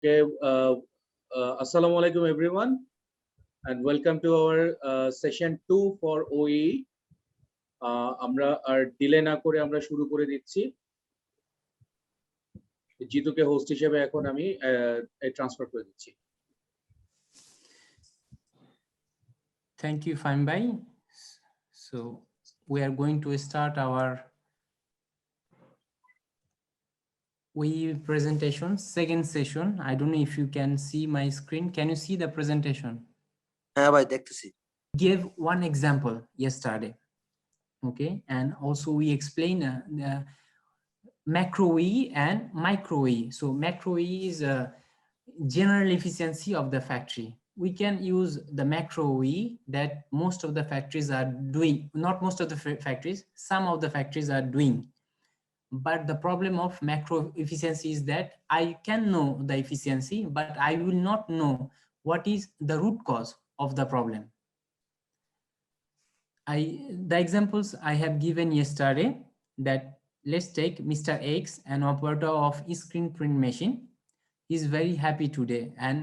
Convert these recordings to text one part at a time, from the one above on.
Okay, Assalamu alaikum everyone, and welcome to our session 2 for OE. আমরা আর delay না করে আমরা শুরু করে দিচ্ছি। জিতুকে হোস্ট হিসেবে এখন আমি ট্রান্সফার করে দিচ্ছি। Thank you, Fahim Bhai. So we are going to start our presentation, second session. I don't know if you can see my screen. Can you see the presentation? হ্যাঁ ভাই দেখতেছি। Give one example yesterday, okay, and also we explain the macro OE and micro OE. So macro OE is a general efficiency of the factory. We can use the macro OE that most of the factories are doing, not most of the factories, some of the factories are doing. But the problem of macro efficiency is that I can know the efficiency, but I will not know what is the root cause of the problem. The examples I have given yesterday, that let's take Mr. X, an operator of screen print machine. He's very happy today, and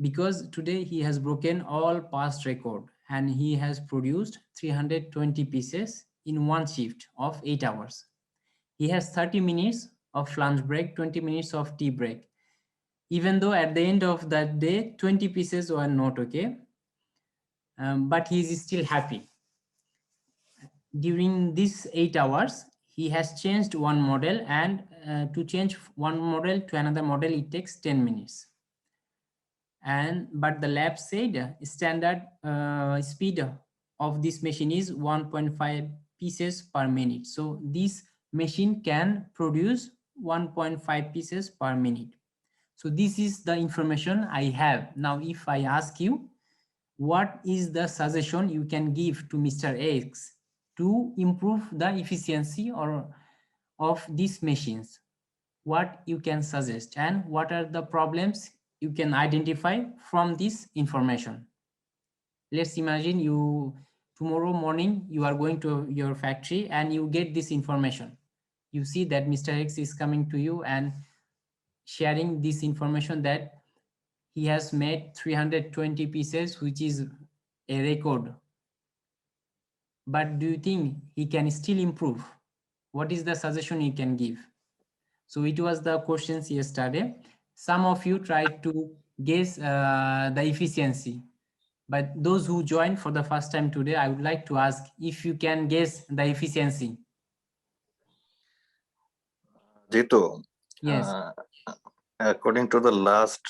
because today he has broken all past record and he has produced 320 pieces in one shift of 8 hours. He has 30 minutes of lunch break, 20 minutes of tea break. Even though at the end of that day, 20 pieces were not okay, but he is still happy. During these 8 hours, he has changed one model, and to change one model to another model, it takes 10 minutes. But the lab said standard speed of this machine is 1.5 pieces per minute. So this machine can produce 1.5 pieces per minute. So this is the information I have. Now, if I ask you, what is the suggestion you can give to Mr. X to improve the efficiency of these machines? What you can suggest, and what are the problems you can identify from this information? Let's imagine tomorrow morning you are going to your factory and you get this information. You see that Mr. X is coming to you and sharing this information that he has made 320 pieces, which is a record. But do you think he can still improve? What is the suggestion you can give? So it was the questions yesterday. Some of you tried to guess the efficiency, but those who joined for the first time today, I would like to ask if you can guess the efficiency. Jitu, Yes. According to the last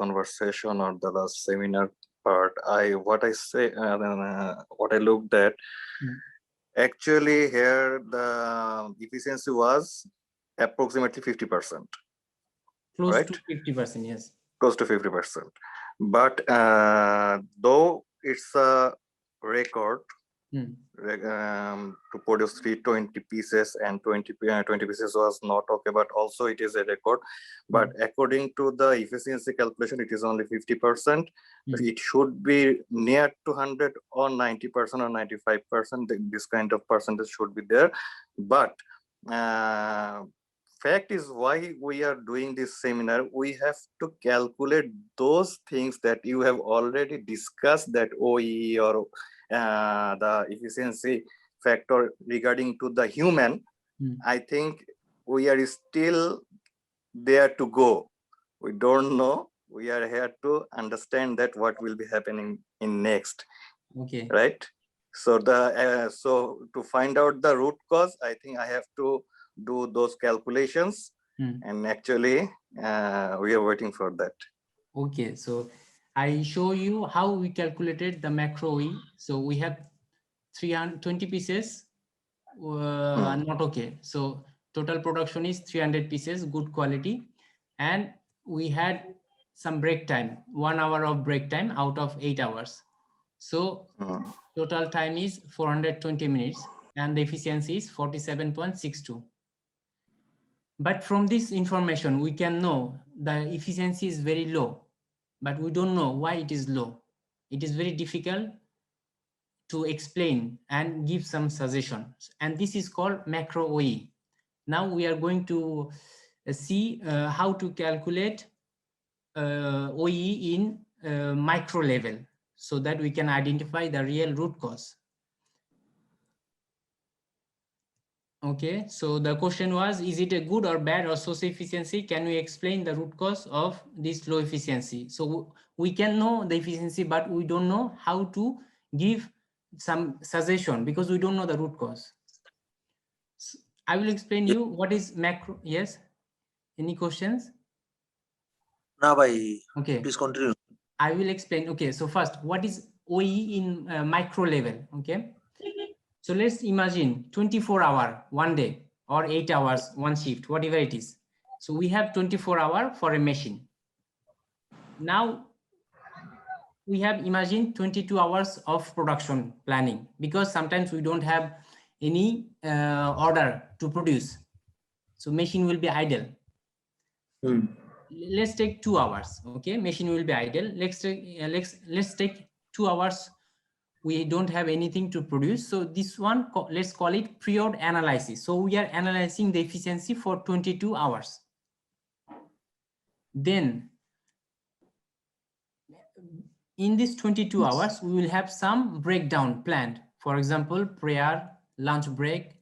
conversation or the last seminar part, what I looked at, actually here the efficiency was approximately 50%. Close right? to 50%, yes. Close to 50%. But though it's a record to produce 320 pieces and 20 pieces was not okay, but also it is a record. But according to the efficiency calculation, it is only 50%. It should be near to 100 or 90% or 95%. This kind of percentage should be there. But fact is, why we are doing this seminar, we have to calculate those things that you have already discussed, that OE or the efficiency factor regarding to the human. I think we are still there to go. We don't know. We are here to understand that what will be happening in next. Okay. Right? So so to find out the root cause, I think I have to do those calculations, and actually we are waiting for that. Okay, so I show you how we calculated the macro OE. So we have 320 pieces not okay, so total production is 300 pieces, good quality, and we had some break time, 1 hour of break time out of 8 hours. So total time is 420 minutes and the efficiency is 47.62. But from this information, we can know the efficiency is very low, but we don't know why it is low. It is very difficult to explain and give some suggestions. And this is called macro OE. Now we are going to see how to calculate OEE in micro level so that we can identify the real root cause. Okay, so the question was, is it a good or bad or source efficiency? Can we explain the root cause of this low efficiency? So we can know the efficiency, but we don't know how to give some suggestion because we don't know the root cause. So I will explain you what is macro. Yes, any questions? No, bhai. Okay, Please continue. I will explain. Okay, so first, what is OEE in micro level? Okay, so let's imagine 24-hour one day or 8 hours one shift, whatever it is. So we have 24-hour for a machine. Now we have imagined 22 hours of production planning because sometimes we don't have any order to produce. So machine will be idle. Let's take 2 hours. Okay, machine will be idle. Let's take 2 hours. We don't have anything to produce. So this one, let's call it period analysis. So we are analyzing the efficiency for 22 hours. Then in this 22 hours, we will have some breakdown planned. For example, prayer, lunch break,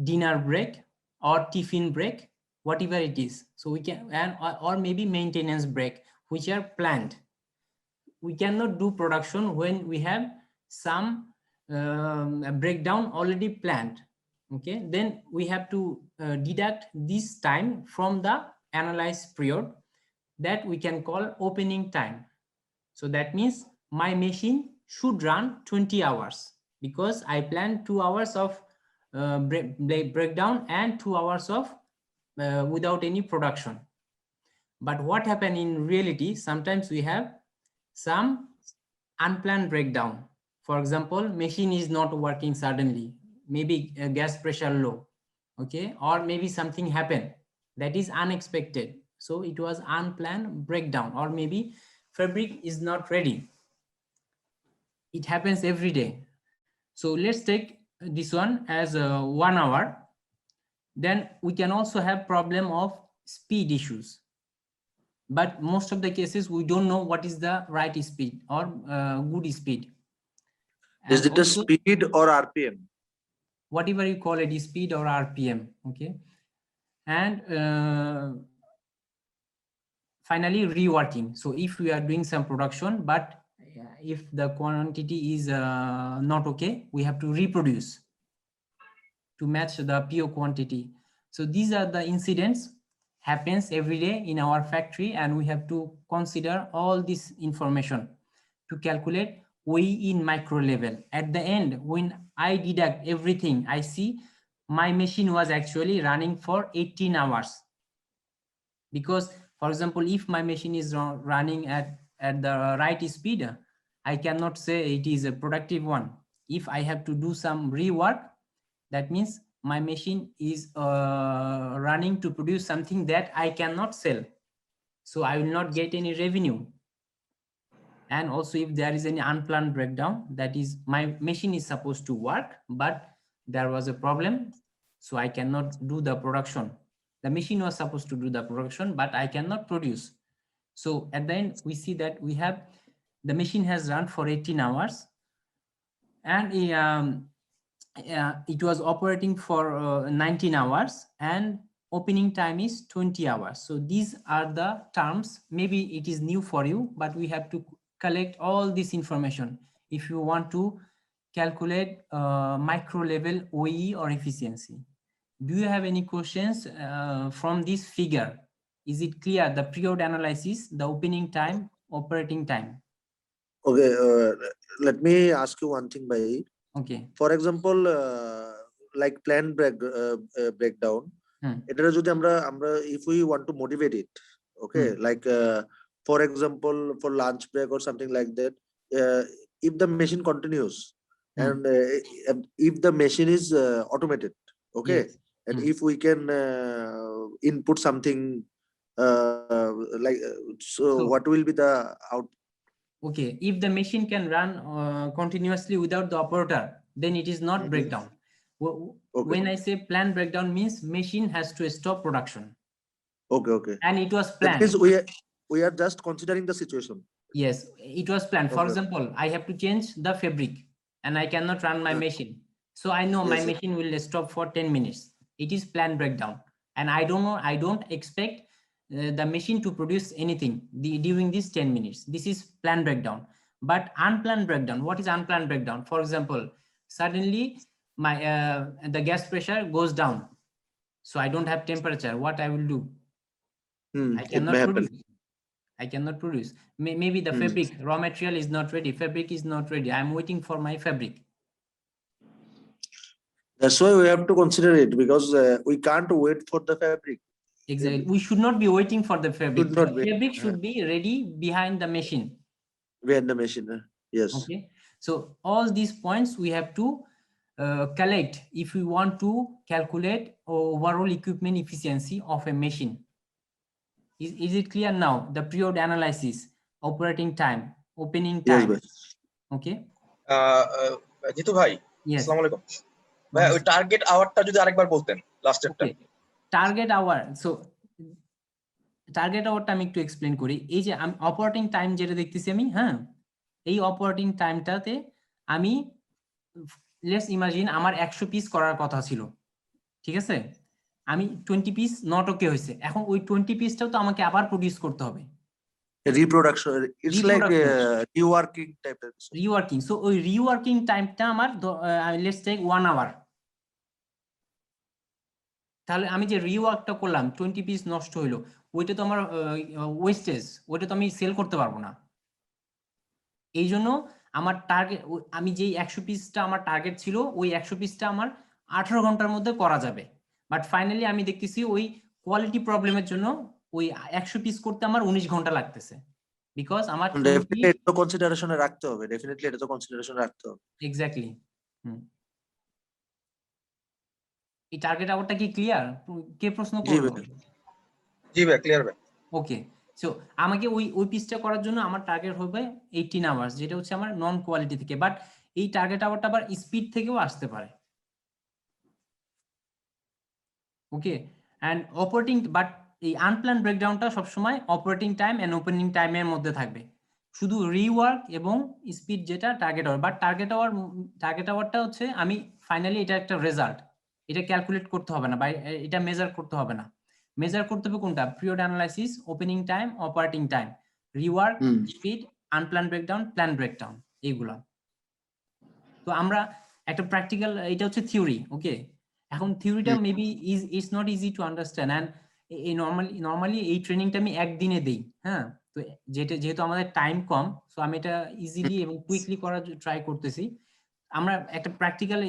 dinner break, or tiffin break, whatever it is. So we can, or maybe maintenance break, which are planned. We cannot do production when we have some breakdown already planned. Okay, then we have to deduct this time from the analyzed period that we can call opening time. So that means my machine should run 20 hours because I plan 2 hours of breakdown and 2 hours of without any production. But what happened in reality, sometimes we have some unplanned breakdown. For example, machine is not working suddenly, maybe gas pressure low, okay, or maybe something happened that is unexpected. So it was unplanned breakdown, or maybe fabric is not ready. It happens every day. So let's take this one as 1 hour. Then we can also have problem of speed issues. But most of the cases, we don't know what is the right speed or good speed. Is it a speed or RPM? Whatever you call it, speed or RPM, okay? And finally, reworking. So if we are doing some production, but if the quantity is not okay, we have to reproduce to match the PO quantity. So these are the incidents happens every day in our factory, and we have to consider all this information to calculate OEE in micro level. At the end, when I deduct everything, I see my machine was actually running for 18 hours. Because, for example, if my machine is running at the right speed, I cannot say it is a productive one. If I have to do some rework, that means my machine is running to produce something that I cannot sell. So I will not get any revenue. And also if there is any unplanned breakdown, that is my machine is supposed to work, but there was a problem. So I cannot do the production. The machine was supposed to do the production, but I cannot produce. So at the end, we see that we have the machine has run for 18 hours and it was operating for 19 hours and opening time is 20 hours. So these are the terms. Maybe it is new for you, but we have to collect all this information if you want to calculate micro level OEE or efficiency. Do you have any questions from this figure? Is it clear? The period analysis, the opening time, operating time. Okay, let me ask you one thing, bhai. Okay. For example, like planned breakdown. If we want to motivate it, okay, like for example, for lunch break or something like that, if the machine continues and if the machine is automated, okay, yes. And if we can input something so what will be the output? Okay, if the machine can run continuously without the operator, then it is not breakdown. Okay. When I say planned breakdown means machine has to stop production. Okay. And it was planned. That means we are just considering the situation. Yes, it was planned. For Okay. example, I have to change the fabric and I cannot run my machine. So I know my Yes, yes. machine will stop for 10 minutes. It is planned breakdown. And I don't expect the machine to produce anything during these 10 minutes. This is planned breakdown. But unplanned breakdown, what is unplanned breakdown? For example, suddenly my the gas pressure goes down. So I don't have temperature. What I will do? I It cannot may happen. produce. I cannot produce. Maybe the fabric, raw material is not ready. Fabric is not ready. I'm waiting for my fabric. That's why we have to consider it, because we can't wait for the fabric. Exactly. We should not be waiting for the fabric. Should not The be. fabric should be ready behind the machine. Behind the machine. Yes. Okay. So all these points we have to collect if we want to calculate overall equipment efficiency of a machine. Is it clear now? The period analysis, operating time, opening time. Yes, Okay. Jitu ভাই, Yes. আসসালামু আলাইকুম ভাই, ওই target আওয়ারটা যদি আরেকবার বলতেন লাস্টেরটা। Okay. Target hour, so target আওয়ারটা আমি একটু এক্সপ্লেন করি। এই যে আমি অপারেটিং টাইম যেটা দেখতেছি আমি, হ্যাঁ, এই অপারেটিং টাইমটাতে আমি লেটস ইমাজিন আমার 100 পিস করার কথা ছিল, ঠিক আছে, আমি 20 পিস নট ওকে হয়েছে, এখন ওই 20 পিসটাও তো আমাকে আবার প্রডিউস করতে হবে। reproduction, it's like reworking type of thing. Reworking, so ওই রিওয়ার্কিং টাইমটা আমার লেটস টেক 1 আওয়ার। তাহলে আমি যে রিওয়ার্কটা করলাম 20 পিস নষ্ট হইলো, ওইটা তো আমার ওয়েস্টেজ, ওইটা তো আমি সেল করতে পারবো না। এই জন্য আমার টার্গেট, আমি যেই 100 পিসটা আমার টার্গেট ছিল, ওই 100 পিসটা আমার 18 ঘন্টার মধ্যে করা যাবে। বাট ফাইনালি আমি দেখতেছি ওই কোয়ালিটি প্রবলেমের জন্য ওই 100 পিস করতে আমার 19 ঘন্টা লাগতেছে, বিকজ আমার Definitely এটা তো কনসিডারেশনে রাখতে হবে, ডেফিনেটলি এটা তো কনসিডারেশনে রাখতে হবে। এক্স্যাক্টলি। এই টার্গেট আওয়ারটা কি ক্লিয়ার? কে প্রশ্ন করবে? জি ভাই, ক্লিয়ার ভাই। ওকে, সো আমাকে ওই পিসটা করার জন্য আমার টার্গেট হবে 18 আওয়ার্স, যেটা হচ্ছে আমার নন কোয়ালিটি থেকে। বাট এই টার্গেট আওয়ারটা আবার স্পিড থেকেও আসতে পারে। ওকে, অ্যান্ড অপারেটিং, বাট এই আনপ্ল্যান ব্রেকডাউনটা সবসময় অপারেটিং টাইম এন্ড ওপেনিং টাইমের মধ্যে থাকবে। শুধু রিওয়ার্ক এবং স্পিড যেটা টার্গেট আওয়ার, বাট টার্গেট আওয়ারটা হচ্ছে আমি ফাইনালি এটা একটা রেজাল্ট, এটা ক্যালকুলেট করতে হবে না বা এটা মেজার করতে হবে না। মেজার করতে হবে কোনটা? Period analysis, opening time, operating time, rework, speed, unplanned breakdown, plan breakdown, এইগুলা। তো আমরা একটা প্র্যাকটিক্যাল, এটা হচ্ছে থিওরি। ওকে, এখন থিওরিটা maybe is not easy to understand, and এই নর্মালি এই ট্রেনিংটা আমি একদিনে দেই। হ্যাঁ, তো যেহেতু আমাদের টাইম কম, সো আমি এটা ইজিলি এবং কুইকলি করার ট্রাই করতেছি। আমরা একটা প্র্যাকটিক্যাল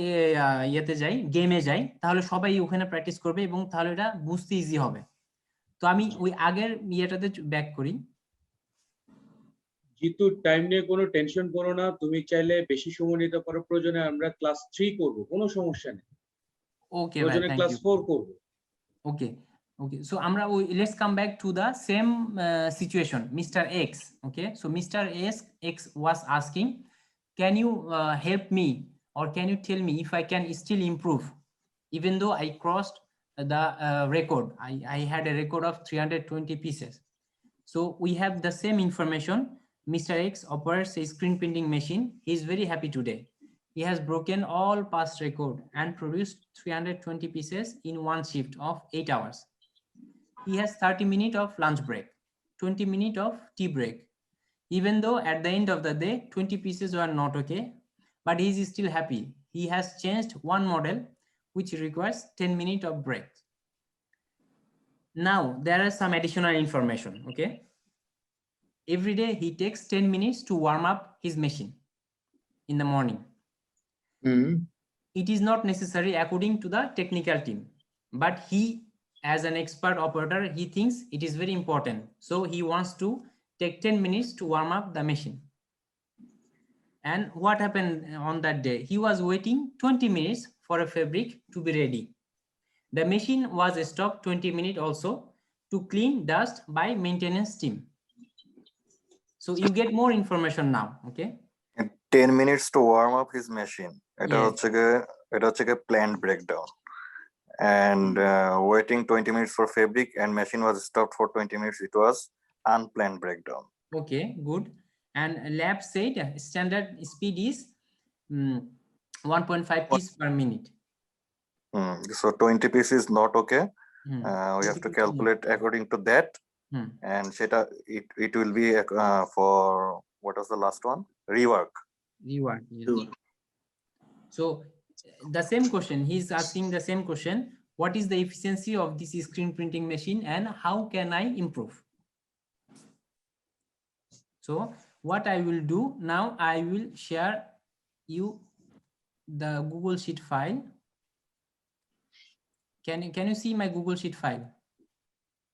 ইয়েতে যাই, গেমে যাই, তাহলে সবাই ওখানে প্র্যাকটিস করবে এবং তাহলে এটা বুঝতে ইজি হবে। তো আমি ওই আগের ইয়েটাতে ব্যাক করি। জিতু, টাইম নিয়ে কোনো টেনশন করো না, তুমি চাইলে বেশি সময় নিতে পারো, প্রয়োজনে আমরা ক্লাস 3 করব, কোনো সমস্যা নেই। ওকে, প্রয়োজনে ক্লাস 4 করব। ওকে, so আমরা let's come back to the same situation. Mr. X, okay, so Mr. X was asking, can you help me, or can you tell me if I can still improve even though I crossed the record? I had a record of 320 pieces. So we have the same information. Mr. X operates a screen printing machine. He is very happy today. He has broken all past record and produced 320 pieces in one shift of 8 hours. He has 30 minutes of lunch break, 20 minutes of tea break. Even though at the end of the day, 20 pieces were not okay, but he is still happy. He has changed one model which requires 10 minutes of break. Now, there is some additional information, okay? Every day he takes 10 minutes to warm up his machine in the morning. It is not necessary according to the technical team, but he, as an expert operator, he thinks it is very important. So he wants to take 10 minutes to warm up the machine. And what happened on that day? He was waiting 20 minutes for a fabric to be ready. The machine was stopped 20 minutes also to clean dust by maintenance team. So you get more information now, okay? 10 minutes to warm up his machine. এটা হচ্ছে planned breakdown. And waiting 20 minutes for fabric and machine was stopped for 20 minutes. It was unplanned breakdown. Okay, good. And lab said standard speed is 1.5 piece per minute. So 20 piece is not okay. Hmm. We have 20 to piece calculate according to that. And it will be for what was the last one? Rework. Reward. Yes. So the same question, he's asking the same question. What is the efficiency of this screen printing machine and how can I improve? So what I will do now, I will share you the Google Sheet file. Can you see my Google Sheet file?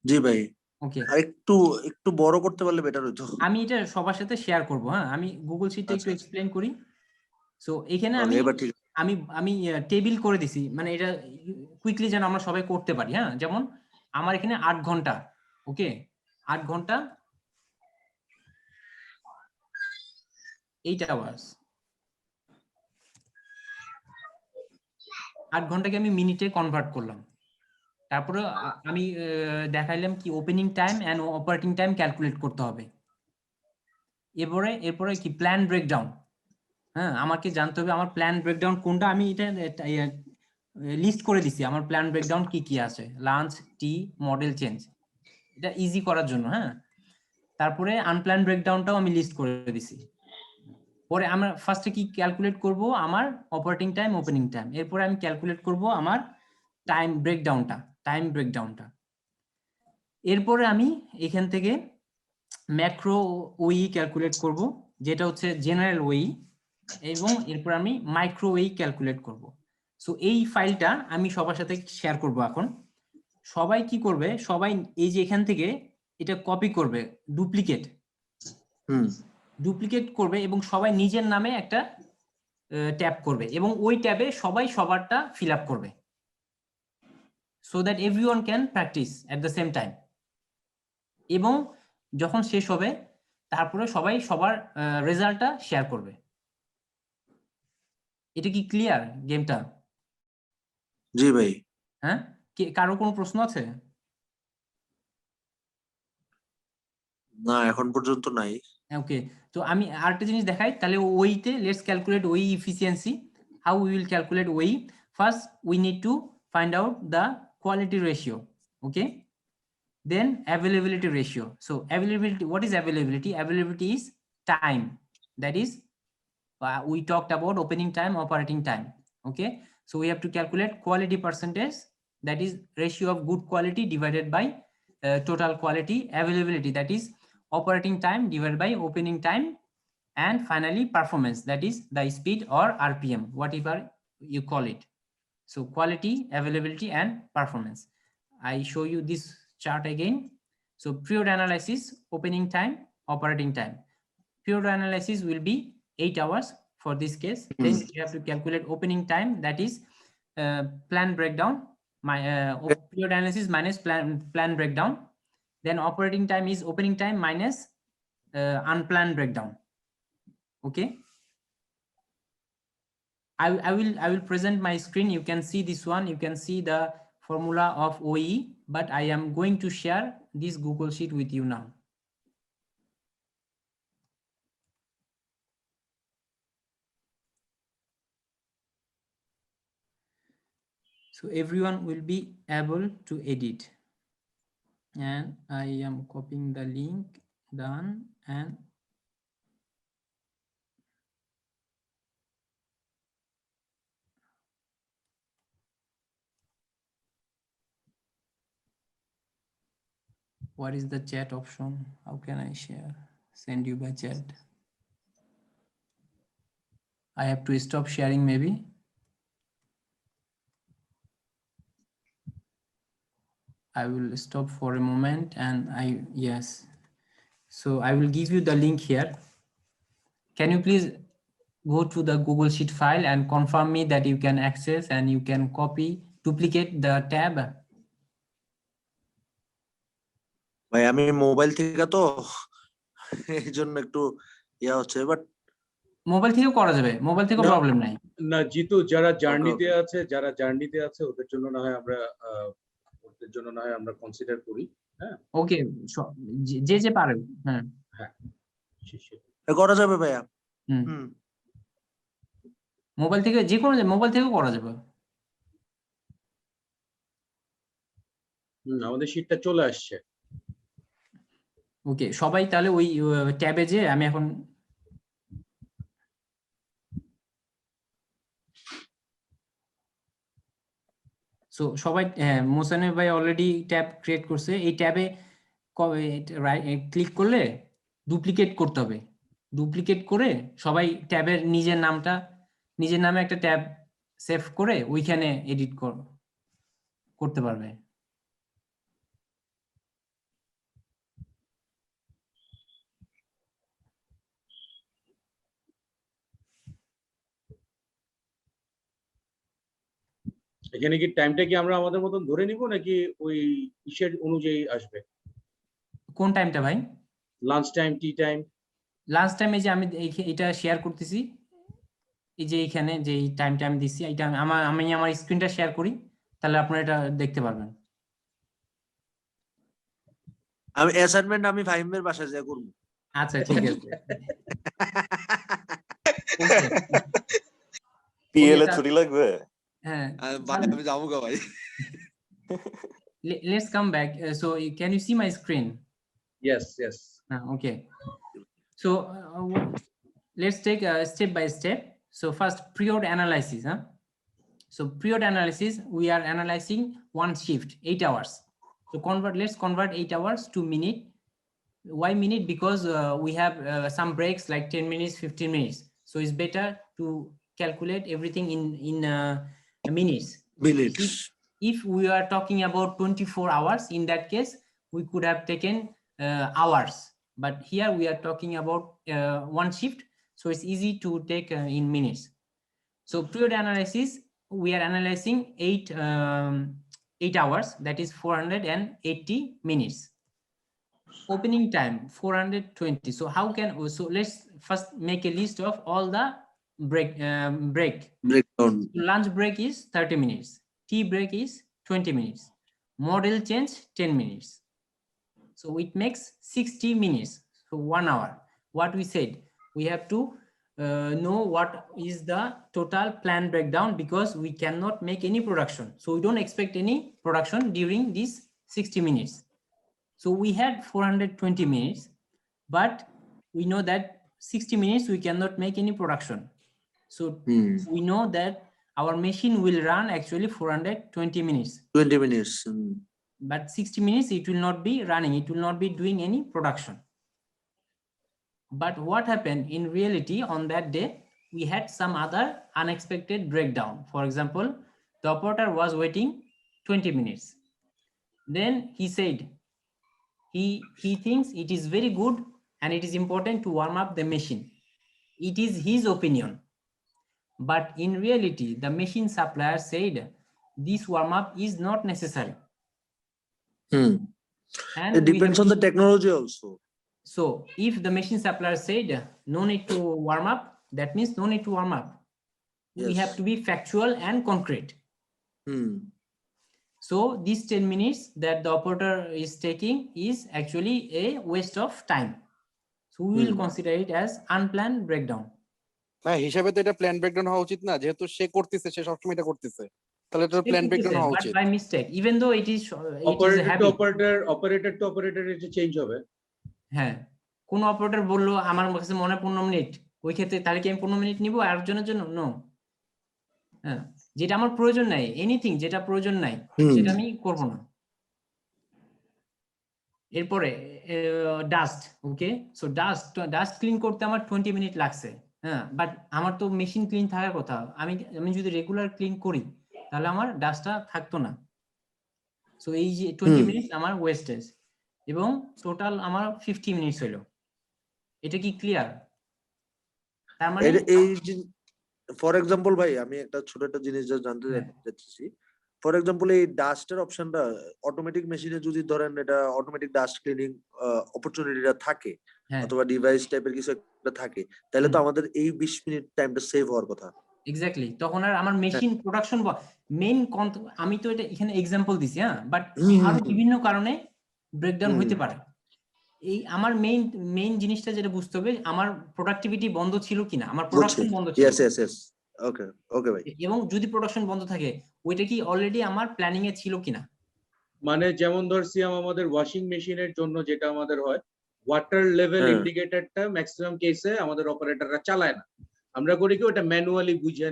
জি ভাই, Okay. একটু বড় করতে পারলে better হতো। আমি এটা সবার সাথে শেয়ার করব। হ্যাঁ, আমি গুগল শিটে একটু এক্সপ্লেইন করি। সো এখানে আমি টেবিল করে দিছি, মানে এটা কুইকলি যেন আমরা সবাই করতে পারি। হ্যাঁ, যেমন আমার এখানে 8 ঘন্টা, ওকে 8 ঘন্টা 8 আওয়ার্স, 8 ঘন্টাকে আমি মিনিটে কনভার্ট করলাম। তারপরে আমি দেখাইলাম কি opening time and operating time calculate করতে হবে। এরপরে কি প্ল্যান ব্রেকডাউন। হ্যাঁ, আমাকে জানতে হবে আমার প্ল্যান ব্রেকডাউন কোনটা। আমি এটা লিস্ট করে দিছি আমার প্ল্যান ব্রেকডাউন কি কি আছে, লাঞ্চ, টি, মডেল চেঞ্জ, এটা ইজি করার জন্য। হ্যাঁ, তারপরে আনপ্ল্যান ব্রেকডাউনটাও আমি লিস্ট করে দিছি। পরে আমরা ফার্স্টে কি ক্যালকুলেট করব, আমার অপারেটিং টাইম, ওপেনিং টাইম। এরপরে আমি ক্যালকুলেট করব আমার টাইম ব্রেকডাউনটা। এরপরে আমি এখান থেকে ম্যাক্রো ওই ক্যালকুলেট করব, যেটা হচ্ছে জেনারেল ওই, এবং এরপর আমি মাইক্রো ওয়ে ক্যালকুলেট করব। সো এই ফাইলটা আমি সবার সাথে শেয়ার করব। এখন সবাই কি করবে, সবাই এই যে এখান থেকে এটা কপি করবে, ডুপ্লিকেট করবে এবং সবাই নিজের নামে একটা ট্যাব করবে এবং ওই ট্যাবে সবাই সবারটা ফিল আপ করবে, so that everyone can practise at the same time. এবং যখন শেষ হবে তারপরে সবাই সবার রেজাল্টটা শেয়ার করবে। এটা কি ক্লিয়ার গেমটা? জি ভাই। হ্যাঁ, কারো কোনো প্রশ্ন আছে? না, এখন পর্যন্ত নাই। ওকে, তো আমি আরেকটা জিনিস দেখাই তাহলে। ওইতে লেটস ক্যালকুলেট ওই efficiency. How we will calculate ওই? First we need to find out the quality ratio, okay, then availability ratio. So availability, what is availability? Availability is time, that is we talked about opening time, operating time, okay. So we have to calculate quality percentage, that is ratio of good quality divided by total quality. Availability, that is operating time divided by opening time. And finally performance, that is the speed or RPM, whatever you call it. So quality, availability and performance. I show you this chart again. So period analysis, opening time, operating time. Period analysis will be 8 hours for this case. Then you have to calculate opening time, that is plan breakdown, period analysis minus plan breakdown. Then operating time is opening time minus unplanned breakdown, okay. I will present my screen. You can see this one, you can see the formula of OE, but I am going to share this Google Sheet with you now. So everyone will be able to edit, and I am copying the link, done, and what is the chat option? How can I share? Send you by chat. I have to stop sharing maybe. I will stop for a moment and yes. So I will give you the link here. Can you please go to the Google Sheet file and confirm me that you can access and you can copy, duplicate the tab? ভাই আমি mobile থেকে তো এই জন্য একটু ইয়া হচ্ছে, but mobile থেকেও করা যাবে, মোবাইল থেকেও প্রবলেম নাই। না জিতু, যারা জার্নিতে আছে ওদের জন্য না হয় আমরা কনসিডার করি। ওকে, যে যে পারে। হ্যাঁ করা যাবে ভাইয়া। হুম, মোবাইল থেকে যে কোনো মোবাইল থেকেও করা যাবে। আমাদের শীটটা চলে আসছে। ওকে, সবাই তাহলে ওই ট্যাবে যে আমি এখন সবাই মোসানে ভাই অলরেডি ট্যাব ক্রিয়েট করছে। এই ট্যাবে ক্লিক করলে ডুপ্লিকেট করতে হবে। ডুপ্লিকেট করে সবাই ট্যাবের নিজের নামে একটা ট্যাব সেভ করে ওইখানে এডিট করতে পারবে। এখানে কি টাইমটা কি আমরা আমাদের মতন ধরে নিব নাকি ওই ইসের অনুযায়ী আসবে? কোন টাইমটা ভাই? Lunch time, tea time? Lunch টাইমে যে আমি এটা শেয়ার করতেছি, এই যে এইখানে যে টাইমটা আমি দিচ্ছি, এটা আমি আমার স্ক্রিনটা শেয়ার করি, তাহলে আপনারা এটা দেখতে পারবেন। আমি অ্যাসাইনমেন্ট আমি ফাহিমের বাসায় যা করব। আচ্ছা ঠিক আছে। পিএল এ ছুটি লাগবে? হ্যাঁ, আমি যাবো গো ভাই। let's come back. So can you see my screen? Yes. Okay. So let's take step by step. So first, period analysis. So period analysis, we are analyzing one shift, 8 hours. So let's convert 8 hours to minute. Why minute? Because we have some breaks like 10 minutes, 15 minutes. So it's better to calculate everything in minutes. If we are talking about 24 hours, in that case, we could have taken hours. But here we are talking about one shift. So it's easy to take in minutes. So period analysis, we are analyzing 8 hours, that is 480 minutes. Opening time 420. So how can, so let's first make a list of all the breakdown. Lunch break is 30 minutes. Tea break is 20 minutes. Model change 10 minutes. So it makes 60 minutes. So 1 hour. What we said, we have to know what is the total plan breakdown, because we cannot make any production. So we don't expect any production during these 60 minutes. So we had 420 minutes, but we know that 60 minutes we cannot make any production. So we know that our machine will run actually 420 minutes. 20 minutes. But 60 minutes it will not be running, it will not be doing any production. But what happened in reality on that day, we had some other unexpected breakdown. For example, the operator was waiting 20 minutes. Then he said, he thinks it is very good and it is important to warm up the machine. It is his opinion. But in reality, the machine supplier said this warm up is not necessary. And it depends on the technology also. So if the machine supplier said no need to warm up, that means no need to warm up. We have to be factual and concrete. So these 10 minutes that the operator is taking is actually a waste of time. So we will consider it as unplanned breakdown. না হিসাবে তো এটা plan breakdown হওয়া উচিত না, যেহেতু সে করতেছে, সে সবসময় এটা করতেছে, তাহলে এটা প্ল্যান ব্রেকডাউন হওয়া উচিত। But by mistake, even though it is operator to operator এটা চেঞ্জ হবে। হ্যাঁ, কোন অপারেটর বললো আমার কাছে মনে 15 মিনিট, ওই ক্ষেত্রে তাহলে কি আমি 15 মিনিট নিব আরেকজনের জন্য? নো। হ্যাঁ, যেটা আমার প্রয়োজন নাই, এনিথিং যেটা প্রয়োজন নাই সেটা আমি করব না। এরপরে ডাস্ট। ওকে, সো ডাস্ট ক্লিন করতে আমার 20 মিনিট লাগছে। হ্যাঁ, বাট আমার তো মেশিন ক্লিন থাকার কথা। আমি যদি রেগুলার ক্লিন করি তাহলে আমার ডাস্টটা থাকতো না। সো এই যে 20 মিনিট আমার ওয়েস্টেজ, এবং টোটাল আমার 50 মিনিটস হলো। এটা কি ক্লিয়ার? তার মানে এই ফর এক্সাম্পল ভাই, আমি একটা ছোট একটা জিনিস জানতে চাচ্ছি। ফর এক্সাম্পল এই ডাস্টের অপশনটা অটোমেটিক মেশিনে যদি ধরেন এটা অটোমেটিক ডাস্ট ক্লিনিং অপরচুনিটিটা থাকে, অথবা ডিভাইস টাইপের কিছু একটা থাকে, তাহলে তো আমাদের এই 20 মিনিট টাইমটা সেভ হওয়ার কথা। এক্স্যাক্টলি, তখন আর আমার মেশিন প্রোডাকশন মেইন, আমি তো এটা এখানে এক্সাম্পল দিছি, হ্যাঁ, বাট আরো বিভিন্ন কারণে ব্রেকডাউন হুম। হইতে পারে। এই আমার মেইন জিনিসটা যেটা বুঝতে হবে, আমার প্রোডাক্টিভিটি বন্ধ ছিল কিনা, আমার প্রোডাকশন বন্ধ ছিল ইয়েস ইয়েস ইয়েস ওকে ওকে ভাই এবং যদি প্রোডাকশন বন্ধ থাকে ওইটা কি অলরেডি আমার প্ল্যানিং এ ছিল কিনা। মানে যেমন ধর সিয়াম আমাদের ওয়াশিং মেশিনের জন্য যেটা আমাদের হয়, ওয়াটার লেভেল হ্যাঁ। ইন্ডিকেটরটা ম্যাক্সিমাম কেসে আমাদের অপারেটররা চালায় না। আমরা করি কি ওটা ম্যানুয়ালি বুঝিয়ে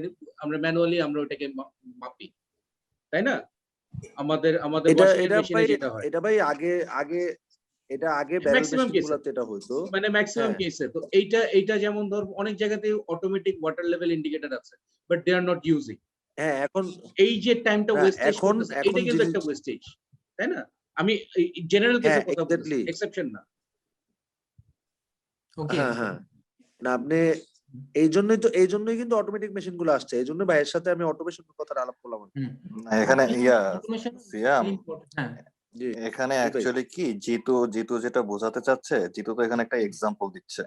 আমরা ওটাকে মাপি, তাই না? আমাদের এটা ওয়াশিং এর এটা মেশিনে ভাই যেটা হয় এটা ভাই আগে আগে এটা আগে ব্যারেল ম্যাক্সিমাম মেশিন কেসে, গুলাতে এটা হইতো মানে ম্যাক্সিমাম হ্যাঁ। কেসে তো এইটা যেমন ধর অনেক জায়গাতে অটোমেটিক ওয়াটার লেভেল ইন্ডিকেটর আছে, but they are not using. হ্যাঁ এখন এই যে টাইমটা না, ওয়েস্টেজ এখন করতেছে, এখন এটা কিন্তু জিনিস একটা ওয়েস্টেজ, তাই না? আমি জেনারেল হ্যাঁ কেসের কথা বলতেছি, এক্স্যাক্টলি এক্সেপশন না। ওকে হ্যাঁ হ্যাঁ না আপনি এই জন্যই কিন্তু অটোমেটিক মেশিন গুলো আসছে, এই জন্য ভাইয়ের সাথে আমি অটোমেশন কথা আলাপ করলাম এখানে অটোমেশন সিয়াম হ্যাঁ জি এখানে জি ভাই। অ্যাকচুয়ালি কি জিতু যেটা বোঝাতে চাচ্ছে, জিতু তো এখানে একটা এক্সাম্পল দিচ্ছে।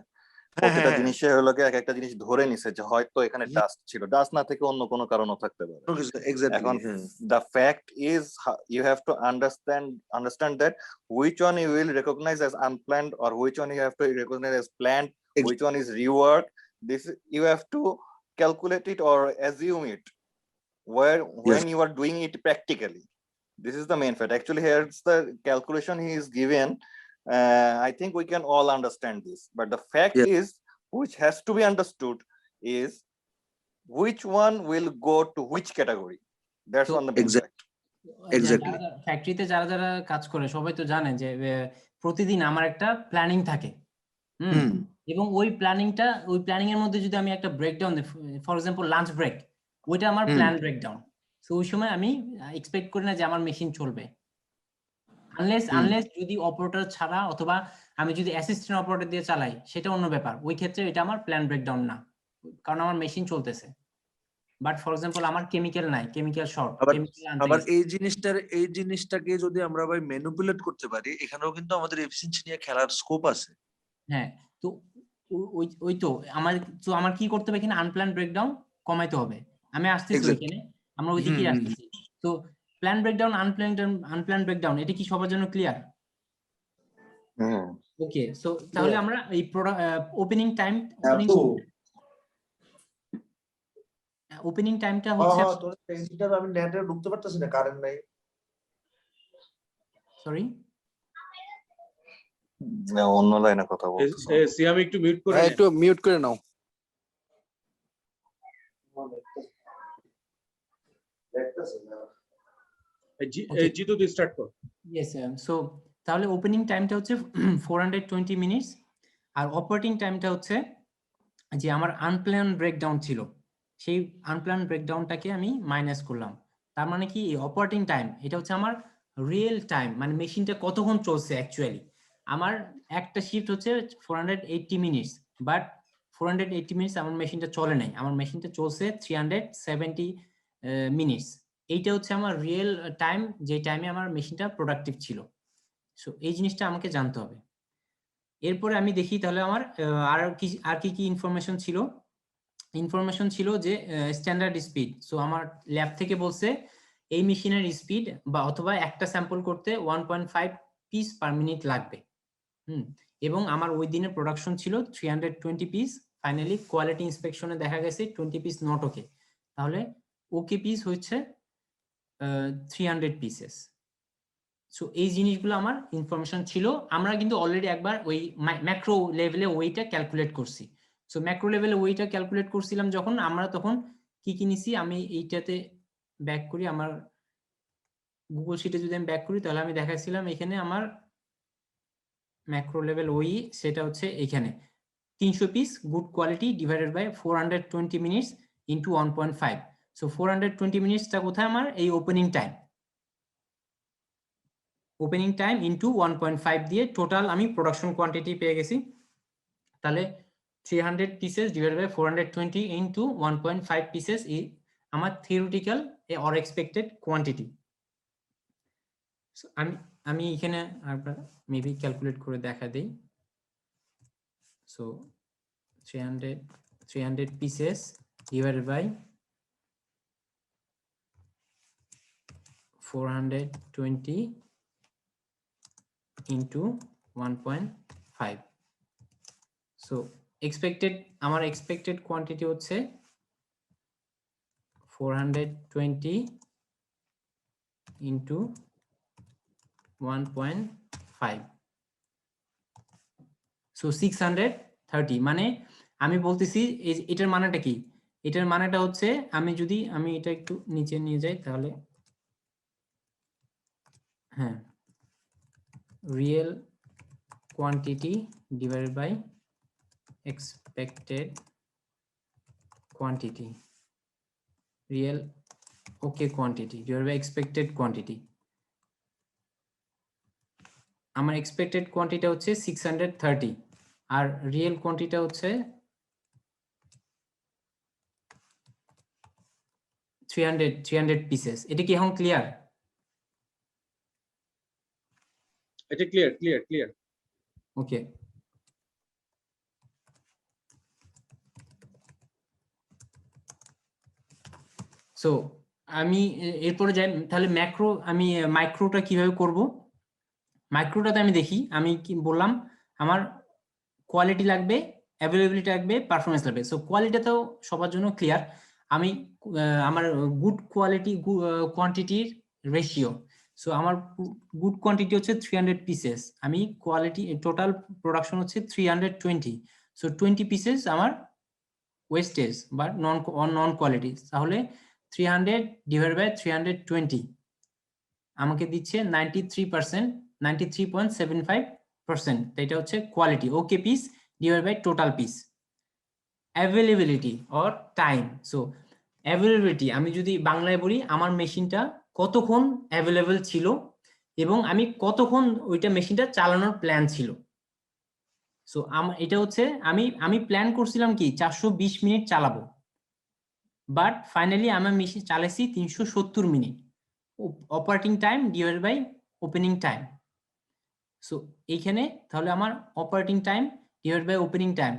হ্যাঁ প্রতিটা হ্যাঁ জিনিসে হলো কি এক একটা জিনিস ধরে নিছে যে হয়তো এখানে ডাস্ট ছিল, ডাস্ট না থেকে অন্য কোনো কারণও থাকতে পারে। এক্স্যাক্টলি এখন হ্যাঁ the fact is you have to understand that which one you will recognize as unplanned or which one you have to recognize as planned, which one is rework. This you have to calculate it or assume it when you are doing it practically. This is the main fact. Actually, here's the calculation he is given. I think we can all understand this, but the fact Yeah. is, which has to be understood, is which one will go to which category. That's So- on the main Exact- fact. Exactly. ফ্যাক্টরিতে যারা যারা কাজ করে সবাই তো জানে যে প্রতিদিন আমার একটা প্ল্যানিং থাকে হুম এবং ওই প্ল্যানিং এর মধ্যে যদি আমি একটা ব্রেকডাউন দিই, ফর এক্সাম্পল লাঞ্চ ব্রেক, ওইটা আমার হুম। Plan breakdown. তো ওই সময় আমি এক্সপেক্ট করি না যে আমার মেশিন চলবে, আনলেস যদি অপারেটর ছাড়া অথবা আমি যদি অ্যাসিস্ট্যান্ট অপারেটর দিয়ে চালাই, সেটা অন্য ব্যাপার। ওই ক্ষেত্রে এটা আমার প্ল্যান ব্রেকডাউন না, কারণ আমার মেশিন চলতেছে। বাট ফর এক্সাম্পল আমার কেমিক্যাল নাই, কেমিক্যাল শর্ট, কেমিক্যাল আবার এই জিনিসটাকে যদি আমরা ভাই ম্যানিপুলেট করতে পারি, এখানেও কিন্তু আমাদের এফিসিয়েন্সি নিয়ে খেলার স্কোপ আছে। হ্যাঁ, তো ওই তো আমার কি করতে হবে, এখানে আনপ্ল্যান ব্রেকডাউন কমাইতে হবে। আমি আসতেছি ওইখানে, আমরা ওইদিকে আসতেছি। তো প্ল্যান ব্রেকডাউন, আনপ্ল্যান ব্রেকডাউন, এটা কি সবার জন্য ক্লিয়ার? ওকে, সো তাহলে আমরা এই ওপেনিং টাইমটা হচ্ছে, আমি নেটে ঢুকতে পারতেছি না, কারেন্ট নাই। সরি অন্য লাইনে কথা বলতেছে। সিয়াম একটু মিউট করে একটু মিউট করে নাও। জিতু তুই স্টার্ট কর। ইয়েস, সো তাহলে ওপেনিং টাইমটা হচ্ছে 420 মিনিটস, আর অপারেটিং টাইমটা হচ্ছে যে আমার আনপ্ল্যান ব্রেকডাউন ছিল, সেই আনপ্ল্যান ব্রেকডাউনটাকে আমি মাইনাস করলাম। তার মানে কি অপারেটিং টাইম, এটা হচ্ছে আমার রিয়েল টাইম, মানে মেশিনটা কতক্ষণ চলছে অ্যাকচুয়ালি। আমার একটা শিফট হচ্ছে 480 মিনিটস, বাট 480 মিনিটস আমার মেশিনটা চলে নাই, আমার মেশিনটা চলছে 370 মিনিটস। এইটা হচ্ছে আমার রিয়েল টাইম, যে টাইমে আমার মেশিনটা প্রোডাক্টিভ ছিল। সো এই জিনিসটা আমাকে জানতে হবে। এরপরে আমি দেখি তাহলে আমার আর কি ইনফরমেশন ছিল যে স্ট্যান্ডার্ড স্পিড। সো আমার ল্যাব থেকে বলছে এই মেশিনের স্পিড বা অথবা একটা স্যাম্পল করতে 1.5 পিস পার মিনিট লাগবে। এবং আমার ওই দিনের প্রোডাকশন ছিল 320 পিস। ফাইনালি কোয়ালিটি ইন্সপেকশনে দেখা গেছে 20 পিস নট ওকে, তাহলে ওকে পিস হচ্ছে 300 পিসেস। সো এই জিনিসগুলো আমার ইনফরমেশন ছিল। আমরা কিন্তু অলরেডি একবার ওই ম্যাক্রো লেভেলে ওইটা ক্যালকুলেট করছি। সো ম্যাক্রো লেভেলে ওইটা ক্যালকুলেট করছিলাম যখন, আমরা তখন কি নিছি, আমি এইটাতে ব্যাক করি, আমার গুগল শিটে যদি আমি ব্যাক করি, তাহলে আমি দেখাইছিলাম এখানে আমার ম্যাক্রো লেভেল ওই, সেটা হচ্ছে এখানে 300 piece good quality divided by 420 minutes into 1.5। So 420 মিনিটসটা কোথায়, আমার এই ওপেনিং টাইম ইন্টু 1.5 দিয়ে টোটাল আমি প্রোডাকশন কোয়ান্টিটি পেয়ে গেছি। তাহলে 300 pieces divided by 420 into 1.5 pieces আমার থিওরিটিক্যাল অর এক্সপেক্টেড কোয়ান্টিটি। আমি এখানে মেবি ক্যালকুলেট করে দেখা দেই। So 300 pieces divided by 420 into 1.5. So expected আমার expected quantity হচ্ছে 420 into 1.5. So 630 মানে আমি বলতেছি এটার মানেটা কি, এটার মানেটা হচ্ছে আমি যদি আমি এটা একটু নিচে নিয়ে যাই তাহলে হ্যাঁ, real quantity divided by expected quantity, real okay quantity divided by expected quantity. আমার expected quantity হচ্ছে 630 আর real quantity হচ্ছে 300 pieces. এটা কি এখন ক্লিয়ার? এটা ক্লিয়ার। ওকে, সো আমি এরপরে যাই তাহলে ম্যাক্রো, আমি মাইক্রোটা কিভাবে করব। মাইক্রোটাতে আমি দেখি, আমি কি বললাম আমার কোয়ালিটি লাগবে, অ্যাভেলেবিলিটি লাগবে, পারফরমেন্স লাগবে। সো কোয়ালিটিটাও সবার জন্য ক্লিয়ার। আমি আমার গুড কোয়ালিটি কোয়ান্টিটির রেশিও, সো আমার গুড কোয়ান্টিটি হচ্ছে 300 পিসেস, আমি কোয়ালিটি টোটাল প্রোডাকশন হচ্ছে 320, সো 20 পিসেস আমার ওয়েস্টেজ বা নন কোয়ালিটি, তাহলে 300 ডিভাইড বাই 320 আমাকে দিচ্ছে 93%, 93.75%, এটা হচ্ছে quality okay piece divide by total piece. Availability or time, so availability আমি যদি বাংলায় বলি, আমার মেশিনটা কতক্ষণ অ্যাভেলেবল ছিল এবং আমি কতক্ষণ ওইটা মেশিনটা চালানোর প্ল্যান ছিল। সো এটা হচ্ছে আমি প্ল্যান করছিলাম কি 420 মিনিট চালাবো, বাট ফাইনালি আমার মেশিন চালাইছি 370 মিনিট। Operating time divide by opening time, so এইখানে তাহলে আমার operating time divide by opening time,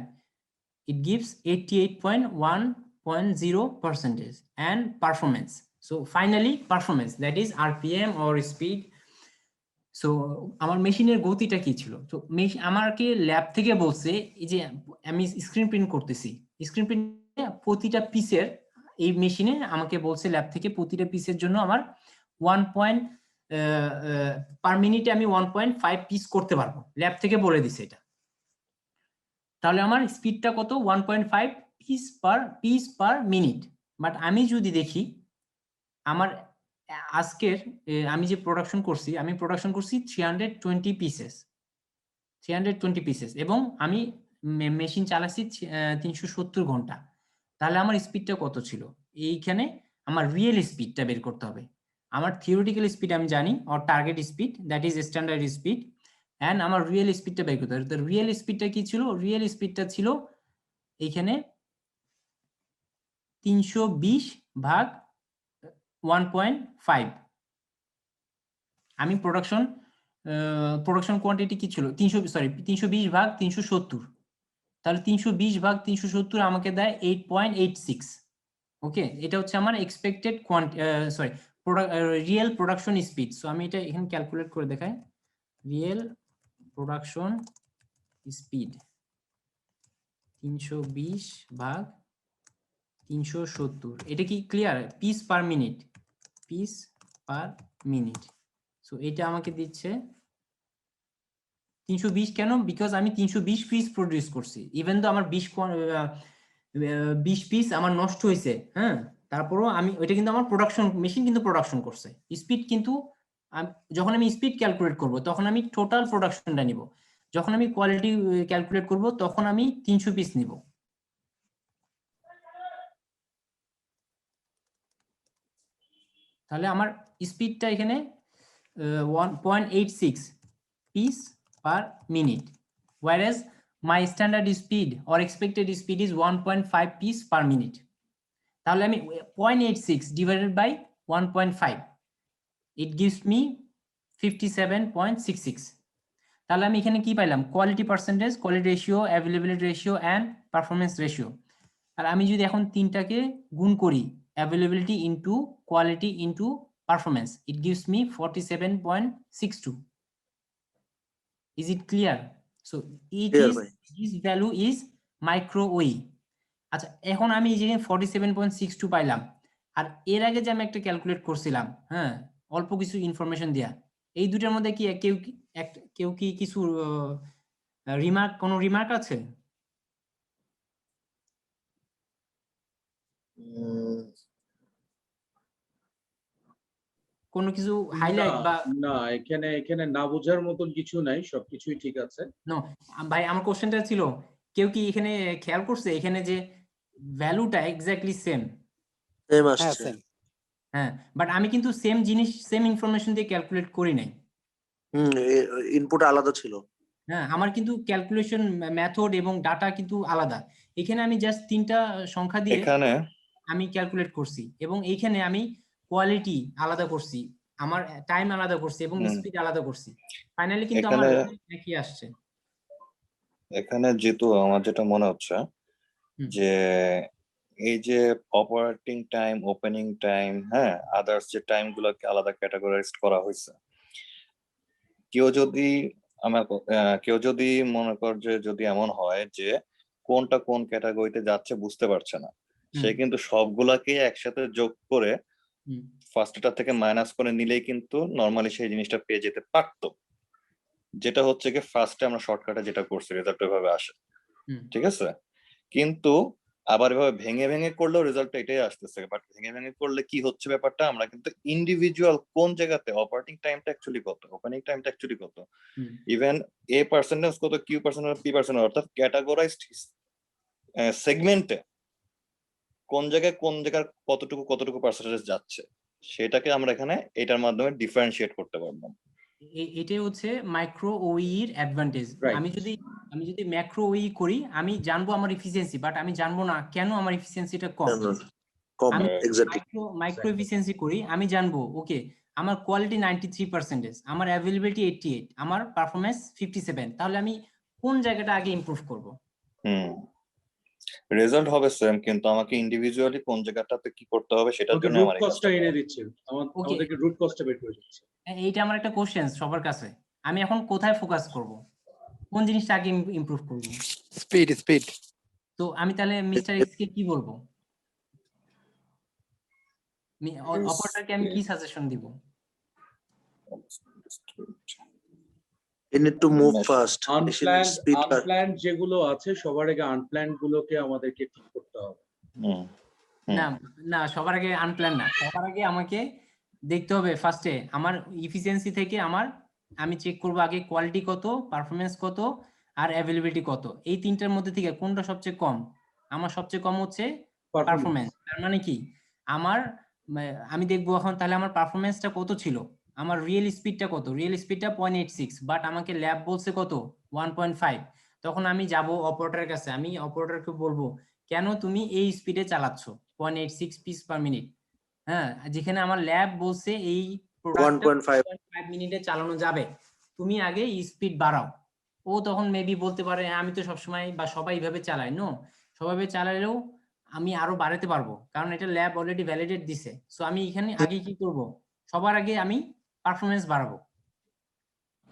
it gives 88.1% and performance. So finally performance, that is RPM or speed. So আমার মেশিনের গতিটা কি ছিল, তো আমাকে ল্যাব থেকে বলছে এই যে আমি স্ক্রিন প্রিন্ট করতেছি, স্ক্রিন প্রিন্টে প্রতিটা পিসের এই মেশিনে আমাকে বলছে ল্যাব থেকে প্রতিটা পিসের জন্য আমার 1 পয়েন্ট পার মিনিটে আমি 1.5 পিস করতে পারবো, ল্যাব থেকে বলে দিছে এটা। তাহলে আমার স্পিডটা কত, 1.5 পিস পার মিনিট। বাট আমি যদি দেখি আমার আজকের আমি যে প্রোডাকশন করছি, আমি প্রোডাকশন করছি 320 পিসেস এবং আমি মেশিন চালাচ্ছি 370 ঘন্টা। তাহলে আমার স্পিডটা কত ছিল, এইখানে আমার রিয়েল স্পিডটা বের করতে হবে। আমার থিওরিটিক্যাল স্পিড আমি জানি, or target speed, that is standard speed, and আমার রিয়েল স্পিডটা বের করতে হবে। তো রিয়েল স্পিডটা কি ছিল, রিয়েল স্পিডটা ছিল এইখানে 320 ভাগ 1.5। আমি প্রোডাকশন কোয়ান্টিটি কি ছিল 320 ভাগ 370, তাহলে 320 ভাগ 370 আমাকে দেয় 8.86। ওকে, এটা হচ্ছে আমার expected real production speed. So আমি এটা এখানে ক্যালকুলেট করে দেখাই, রিয়েল প্রোডাকশন স্পিড 320 ভাগ 370, এটা কি clear? Piece per minute. So এটা আমাকে দিচ্ছে 320। কেন? বিকজ আমি 320 পিস প্রডিউস করছি, ইভেন তো আমার 20 পিস আমার নষ্ট হয়েছে, হ্যাঁ, তারপরও আমি ওইটা কিন্তু আমার প্রোডাকশন মেশিন কিন্তু প্রোডাকশন করছে। স্পিড কিন্তু যখন আমি স্পিড ক্যালকুলেট করব তখন আমি টোটাল প্রোডাকশনটা নিব, যখন আমি কোয়ালিটি ক্যালকুলেট করব তখন আমি 300 পিস নিব। তাহলে আমার স্পিডটা এখানে 1.86 piece per minute, whereas my standard speed or expected speed is 1.5 piece per minute. তাহলে আমি 0.86 divided by 1.5, it gives me 57.66। তাহলে আমি এখানে কি পাইলাম, quality percentage, quality ratio, availability ratio and performance ratio. আর আমি যদি এখন তিনটাকে গুণ করি, availability into quality into performance, it gives me 47.62। Is it clear? So it Clear, is, bhai. this value is micro OE. আচ্ছা এখন আমি এই যে 47.62 পাইলাম, আর এর আগে যে আমি একটা ক্যালকুলেট করছিলাম, হ্যাঁ, অল্প কিছু ইনফরমেশন দিয়া, এই দুটার মধ্যে কি কেউ কি কিছু কোনো রিমার্ক আছে? কোনো কিছু হাইলাইট বা না, এখানে না বোঝার মতন কিছু নাই, সবকিছুই ঠিক আছে। নো ভাই, আমার কোশ্চেনটা ছিল কেউ কি এখানে খেয়াল করছে এখানে যে ভ্যালুটা এক্স্যাক্টলি সেম? সেম হ্যাঁ আসছে। সেম। হ্যাঁ, বাট আমি কিন্তু সেম জিনিস সেম ইনফরমেশন দিয়ে ক্যালকুলেট করি নাই। ইনপুট আলাদা ছিল। হ্যাঁ, আমার কিন্তু ক্যালকুলেশন মেথড এবং ডাটা কিন্তু আলাদা। এখানে আমি জাস্ট 3টা সংখ্যা দিয়ে এখানে আমি ক্যালকুলেট করছি, এবং এইখানে আমি কোয়ালিটি আলাদা করছি, আমার টাইম আলাদা করছি এবং স্পিড আলাদা করছি। ফাইনালি কিন্তু আমার একই আসছে। এখানে যেহেতু আমার যেটা মনে হচ্ছে যে এই যে অপারেটিং টাইম, ওপেনিং টাইম, হ্যাঁ, আদার্স যে টাইম গুলোকে আলাদা ক্যাটাগরাইজ করা হয়েছে, কেউ যদি মনে কর যে যদি এমন হয় যে কোনটা কোন ক্যাটাগরিতে যাচ্ছে বুঝতে পারছে না, সে কিন্তু সবগুলাকে একসাথে যোগ করে ফার্স্টটা থেকে মাইনাস করে নিলেই কিন্তু নরমালি সেই জিনিসটা পেয়ে যেতে পারতো। যেটা হচ্ছে কি ফার্স্টে আমরা শর্টকাটে যেটা করছি, রেজাল্ট এভাবে আসে, ঠিক আছে? কিন্তু আবার এভাবে ভেঙে ভেঙে করলেও রেজাল্ট এটাই আসতেছে। বাট ভেঙে ভেঙে করলে কি হচ্ছে ব্যাপারটা, আমরা কিন্তু ইন্ডিভিজুয়াল কোন জায়গাতে অপারেটিং টাইমটা অ্যাকচুয়ালি কত, ওপেনিং টাইমটা অ্যাকচুয়ালি কত, ইভেন এ পার্সেন্টেজ কত, কিউ পার্সেন্টেজ, পি পার্সেন্টেজ, অর্থাৎ ক্যাটাগরাইজড সেগমেন্টে কোন জায়গায় কতটুকু পার্সেন্টেজ যাচ্ছে, সেটাকে আমরা এখানে এটার মাধ্যমে ডিফারেন্সিয়েট করতে পারবো। এটাই হচ্ছে মাইক্রো ওই এর অ্যাডভান্টেজ। আমি যদি ম্যাক্রো ওই করি, আমি জানবো আমার এফিসিয়েন্সি, বাট আমি জানবো না কেন আমার এফিসিয়েন্সিটা কম। আমি মাইক্রো এফিসিয়েন্সি করি, আমি জানবো ওকে আমার কোয়ালিটি 93%, আমার অ্যাভেলেবিলিটি 88, আমার পারফরম্যান্স 57, তাহলে আমি কোন জায়গাটা আগে ইমপ্রুভ করব? রেজাল্ট হবে সেম, কিন্তু আমাকে ইন্ডিভিজুয়ালি কোন জায়গাটাতে কি করতে হবে সেটার জন্য রুট কস্টটা এনে দিচ্ছে, আমাদেরকে রুট কস্টটা বের করে দিচ্ছে। এইটা আমার একটা কোশ্চেন সবার কাছে, আমি এখন কোথায় ফোকাস করব, কোন জিনিসটা আগে ইমপ্রুভ করব? স্পিড। তো আমি তাহলে মিস্টার এক্স কে কি বলবো? অপারেটরকে আমি কি সাজেশন দিব? You need to move fast. Unplanned যেগুলো আছে সবার আগে আনপ্ল্যান্ড গুলোকে আমাদেরকে ঠিক করতে হবে। না সবার আগে আনপ্ল্যান না, সবার আগে আমাকে দেখতে হবে ফার্স্টে আমার এফিসিয়েন্সি থেকে আমি চেক করব আগে কোয়ালিটি কত, পারফরম্যান্স কত, আর অ্যাভেলেবিলিটি কত। এই তিনটার মধ্যে থেকে কোনটা সবচেয়ে কম? আমার সবচেয়ে কম হচ্ছে পারফরম্যান্স। তার মানে কি আমি দেখবো এখন তাহলে আমার পারফরম্যান্সটা কত ছিল, আমার রিয়েল স্পিডটা কত, রিয়েল স্পিডটা 0.86, বাট আমাকে ল্যাব বলছে কত 1.5। তখন আমি যাব অপারেটরের কাছে, আমি অপারেটরকে বলবো কেন তুমি এই স্পিডে চালাচ্ছ 0.86 পিস পার মিনিট, হ্যাঁ, যেখানে আমার ল্যাব বলছে এই 1.5 মিনিটে চালানো যাবে, তুমি আগে স্পিড বাড়াও। ও তখন মেবি বলতে পারে আমি তো সবসময় বা সবাই এইভাবে চালাই, নো, সবাই চালালেও আমি আরো বাড়াতে পারবো, কারণ এটা ল্যাব অলরেডি ভ্যালিডেট দিছে। সো আমি এখানে আগে কি করব, সবার আগে আমি পারফরম্যান্স বাড়াবো।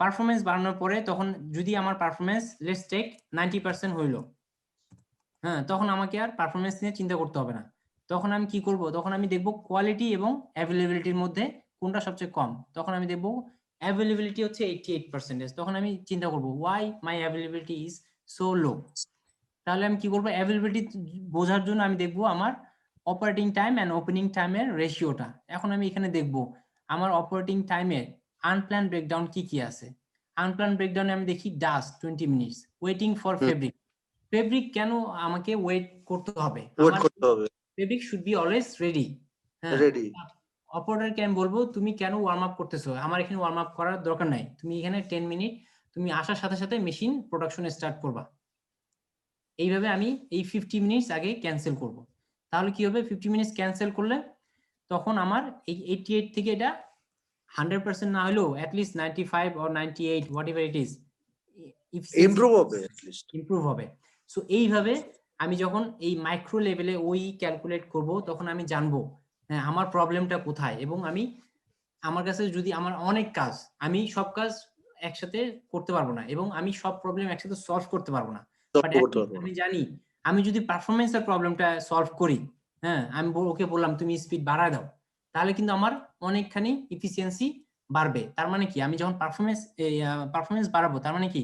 পারফরম্যান্স বাড়ানোর পরে তখন যদি আমার পারফরম্যান্স লেটস টেক 90% হইলো, হ্যাঁ, তখন আমাকে আর পারফরম্যান্স নিয়ে চিন্তা করতে হবে না। তখন আমি কি করব, তখন আমি দেখব কোয়ালিটি এবং অ্যাভেলেবিলিটির মধ্যে কোনটা সবচেয়ে কম। তখন আমি দেখব অ্যাভেলেবিলিটি হচ্ছে 88%। তখন আমি চিন্তা করব why my availability is so low. তাহলে আমি কি করব, অ্যাভেলেবিলিটি বোঝার জন্য আমি দেখব আমার অপারেটিং টাইম এন্ড ওপেনিং টাইমের রেশিওটা। এখন আমি এখানে দেখব আমার অপারেটিং টাইমের আনপ্ল্যান ব্রেকডাউন কি কি আছে। আনপ্ল্যান ব্রেকডাউনে আমি দেখি dust 20 minutes, waiting for fabric কেন আমাকে ওয়েট করতে হবে, fabric should be always ready. হ্যাঁ, অপারেটরকে আমি বলবো তুমি কেন ওয়ার্ম আপ করতেছো, আমার এখানে ওয়ার্ম আপ করার দরকার নাই, তুমি এখানে 10 মিনিট তুমি আসার সাথে সাথে মেশিন প্রোডাকশন স্টার্ট করবা। এইভাবে আমি এই 50 মিনিটস আগে ক্যান্সেল করব। তাহলে কি হবে, 50 মিনিটস ক্যান্সেল করলে তখন আমার এই 88 থেকে এটা 100% না হলেও at least 95 or 98 what ever it is improve হবে। সো এইভাবে আমি যখন এই মাইক্রো লেভেলে ওই ক্যালকুলেট করব, তখন আমি জানবো হ্যাঁ আমার প্রবলেমটা কোথায়। এবং আমার কাছে যদি আমার অনেক কাজ, আমি সব কাজ একসাথে করতে পারবো না এবং আমি সব প্রবলেম একসাথে সলভ করতে পারবো না। Solve বাট করতে পারবো না। আমি জানি আমি যদি পারফরমেন্সের প্রবলেমটা সলভ করি, হ্যাঁ আমি ওকে বললাম তুমি স্পিড বাড়ায় দাও, তাহলে কিন্তু আমার অনেকখানি ইফিসিয়েন্সি বাড়বে। তার মানে কি আমি যখন পারফরমেন্স বাড়াবো তার মানে কি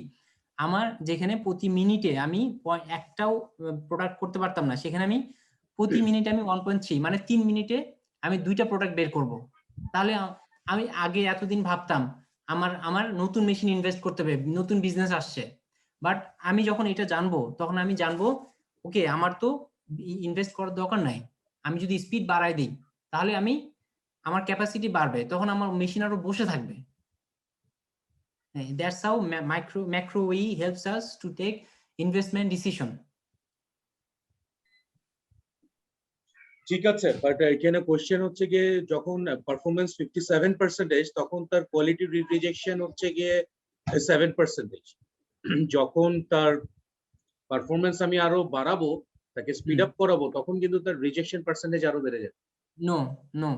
আমার যেখানে প্রতি মিনিটে আমি একটাও প্রোডাক্ট করতে পারতাম না, সেখানে আমি প্রতি মিনিটে আমি 1.3 মানে 3 মিনিটে আমি 2টা প্রোডাক্ট বের করব। তাহলে আমি আগে এতদিন ভাবতাম আমার নতুন মেশিন ইনভেস্ট করতে হবে, নতুন বিজনেস আসছে, বাট আমি যখন এটা জানবো তখন আমি জানবো ওকে আমার তো ইনভেস্ট করার দরকার নাই, আমি যদি স্পিড বাড়াই দিই তাহলে আমার ক্যাপাসিটি বাড়বে, তখন আমার মেশিন আরো বসে থাকবে। That's how macro OEE helps us to take investment decision. ঠিক আছে, বাট এখানে কোশ্চেন হচ্ছে গিয়ে যখন পারফরমেন্স 57%, তখন তার কোয়ালিটি রিজেকশন হচ্ছে গিয়ে 7%। যখন তার পারফরমেন্স আমি আরো বাড়াবো, তাকে স্পিড আপ করাবো, তখন কিন্তু তার রিজেকশন পার্সেন্টেজ আরো বেড়ে যাবে। নো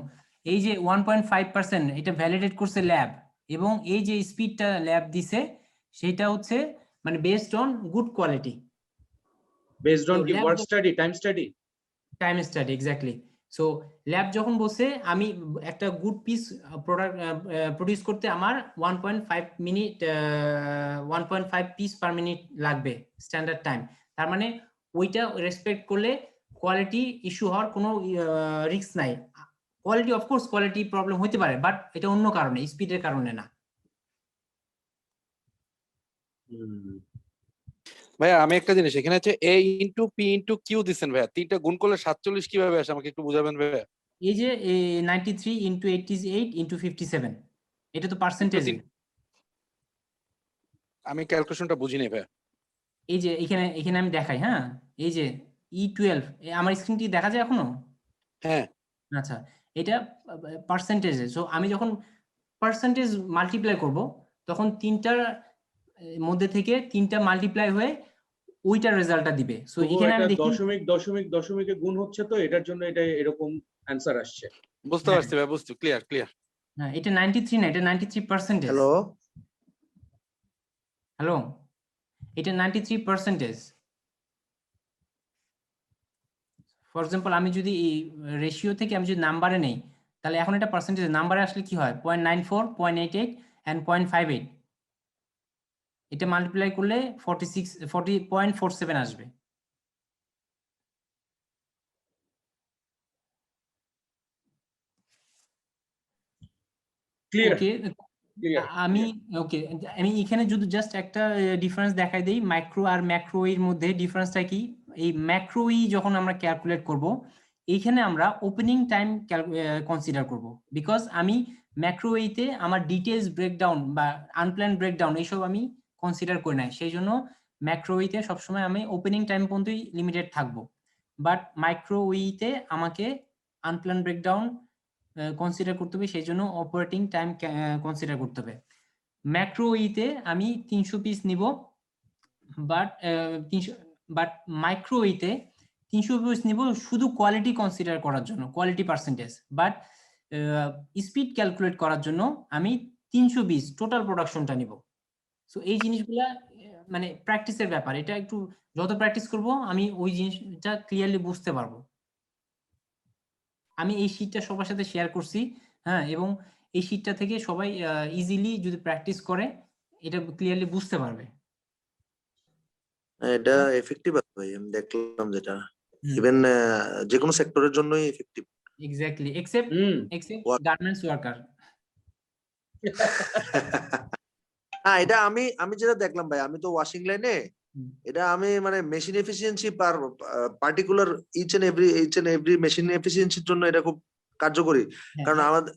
এই যে 1.5% এটা ভ্যালিডেট করছে ল্যাব, এবং এই যে স্পিডটা ল্যাব দিছে সেটা হচ্ছে মানে based on good quality, based on কি work study, time study, time study exactly. So lab যখন বসে আমি একটা গুড পিস প্রোডাক্ট প্রডিউস করতে আমার 1.5 মিনিট 1.5 পিস পার মিনিট লাগবে স্ট্যান্ডার্ড টাইম, তার মানে ওইটা রেসপেক্ট করলে কোয়ালিটি ইস্যু হওয়ার কোনো রিস্ক নাই। কোয়ালিটি অফকোর্স কোয়ালিটি প্রবলেম হতে পারে, বাট এটা অন্য কারণে, স্পিডের কারণে না। ভাইয়া আমি একটা জিনিস এখানে হচ্ছে A into P into Q দিচ্ছেন ভাইয়া, 3টা গুণ করলে 47 কিভাবে আসে আমাকে একটু বুঝাবেন ভাইয়া? এই যে 93 ইন্টু 88 ইন্টু 57, এটা তো পার্সেন্টেজ। আমি ক্যালকুলেশনটা বুঝি নাই ভাইয়া। এই যে এখানে আমি দেখাই, হ্যাঁ এই যে E12 আমার স্ক্রিনটি দেখা যায় এখনো? হ্যাঁ আচ্ছা, এটা পার্সেন্টেজে। সো আমি যখন পার্সেন্টেজ মাল্টিপ্লাই করব তখন তিনটার মধ্যে থেকে তিনটা মাল্টিপ্লাই হয়ে ওইটার রেজাল্টটা দিবে। সো এখানে আমি দেখি দশমিকে গুণ হচ্ছে, তো এটার জন্য এটা এরকম অ্যানসার আসছে। বুঝতে পারছি ভাই, বুঝছি, ক্লিয়ার। হ্যাঁ এটা 93 না, এটা 93%। হ্যালো এটা 93%। ফর এক্সাম্পল আমি যদি এই রেশিও থেকে আমি যদি নাম্বারে নেই, তাহলে এখন এটা পার্সেন্টেজ, নাম্বারে আসলে কি হয় 0.94, 0.88 and 0.58, এটা মাল্টিপ্লাই করলে 40.47 আসবে। ওকে আমি এখানে যদি জাস্ট একটা ডিফারেন্স দেখাই দেই মাইক্রো আর ম্যাক্রো এর মধ্যে ডিফারেন্সটা কি। এই ম্যাক্রো যখন আমরা ক্যালকুলেট করব, এইখানে আমরা ওপেনিং টাইম কনসিডার করব, বিকজ আমি ম্যাক্রো তে আমার ডিটেইলস ব্রেকডাউন বা আনপ্ল্যান ব্রেকডাউন এইসব আমি কনসিডার করি না, সেই জন্য ম্যাক্রো তে সবসময় আমি ওপেনিং টাইম পর্যন্তই লিমিটেড থাকবো। বাট মাইক্রো তে আমাকে আনপ্ল্যান ব্রেকডাউন কনসিডার করতে হবে, সেই জন্য অপারেটিং টাইম কনসিডার করতে হবে। ম্যাক্রো তে আমি 300 পিস নিব, বাট মাইক্রো তে 300 পিস নিব শুধু কোয়ালিটি কনসিডার করার জন্য, quality percentage. But speed calculate করার জন্য আমি 320 টোটাল প্রোডাকশনটা নিব। সো এই জিনিসগুলা মানে প্র্যাকটিসের ব্যাপার, এটা একটু যত প্র্যাকটিস করব আমি ওই জিনিসটা ক্লিয়ারলি বুঝতে পারবো। আমি এই শীটটা সবার সাথে শেয়ার করছি, হ্যাঁ, এবং এই শীটটা থেকে সবাই ইজিলি যদি প্র্যাকটিস করে এটা ক্লিয়ারলি বুঝতে পারবে। এটা এফেক্টিভ আছে ভাই, আমি দেখলাম যেটা ইভেন যে কোনো সেক্টরের জন্যই effective. Exactly, except garments worker. হ্যাঁ এটা আমি যেটা দেখলাম ভাই, আমি তো ওয়াশিং লাইনে, এটা আমি মানে machine efficiency particular each and every machine এফিসিয়েন্সির জন্য এটা খুব কার্যকরী, কারণ আমাদের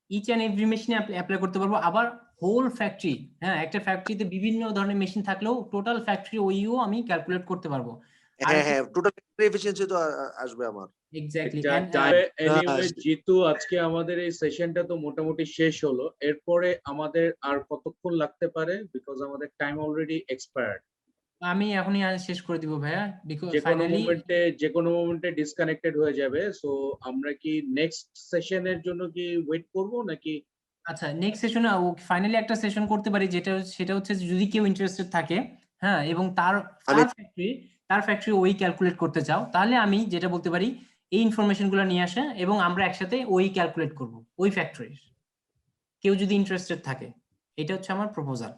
ইচ এন্ড এভরি মেশিনে অ্যাপ্লাই করতে পারবো। আবার হোল ফ্যাক্টরি, হ্যাঁ একটা ফ্যাক্টরিতে বিভিন্ন ধরনের মেশিন থাকলেও টোটাল ফ্যাক্টরি ওইও আমি ক্যালকুলেট করতে পারবো। হ্যাঁ টোটাল এফিসিয়েন্সি তো আসবে আমার। এক্স্যাক্টলি। এনিওয়ে জিতু, আজকে আমাদের এই সেশনটা তো মোটামুটি শেষ হলো, এরপরে আমাদের আর কতক্ষণ লাগতে পারে, বিকজ আমাদের টাইম অলরেডি এক্সপায়ার্ড। আমি এখনই শেষ করে দিব ভাইয়া, বিকজ যে কোনো মোমেন্টে ডিসকানেক্টেড হয়ে যাবে। সো আমরা কি নেক্সট সেশনের জন্য কি ওয়েট করব নাকি আচ্ছা, নেক্সট সেশনে ফাইনালি একটা সেশন করতে পারি, সেটা হচ্ছে যদি কেউ ইন্টারেস্টেড থাকে, হ্যাঁ, এবং তার আমি- ফ্যাক্টরি ওই ক্যালকুলেট করতে চাও, তাহলে আমি যেটা বলতে পারি এই ইনফরমেশন গুলো নিয়ে আসে এবং আমরা একসাথে ওই ক্যালকুলেট করব ওই ফ্যাক্টরির, কেউ যদি ইন্টারেস্টেড থাকে। এটা হচ্ছে আমার প্রপোজাল।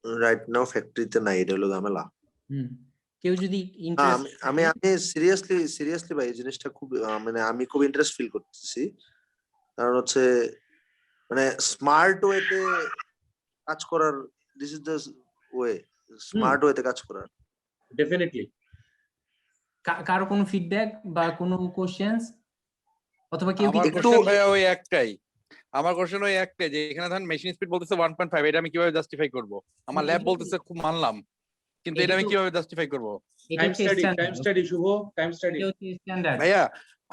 রাইট নাও ফ্যাক্টরিতে নাই, এটা হলো ঝামেলা। কেউ যদি আমি ইন্টারেস্ট আমি আমি সিরিয়াসলি ভাই এই জিনিসটা খুব মানে আমি খুব ইন্টারেস্ট ফিল করতেছি, কারণ হচ্ছে মানে স্মার্ট ওয়েতে কাজ করার, this is the way, smart ওয়েতে কাজ করার। ডেফিনেটলি। কারো কোনো ফিডব্যাক বা কোনো কোশ্চেন্স, অথবা কেউ আমার কিছু কোশ্চেন ভাইয়া ওই একটাই, যে এখানে ধরেন মেশিন স্পিড বলতেছে 1.5, এটা আমি কিভাবে জাস্টিফাই করব? আমার ল্যাব বলতেছে খুব মানলাম, কিন্তু এটা আমি কিভাবে জাস্টিফাই করব? এটা টাইম হচ্ছে টাইম স্টাডি শুভ, টাইম স্টাডি। স্ট্যান্ডার্ড। ভাইয়া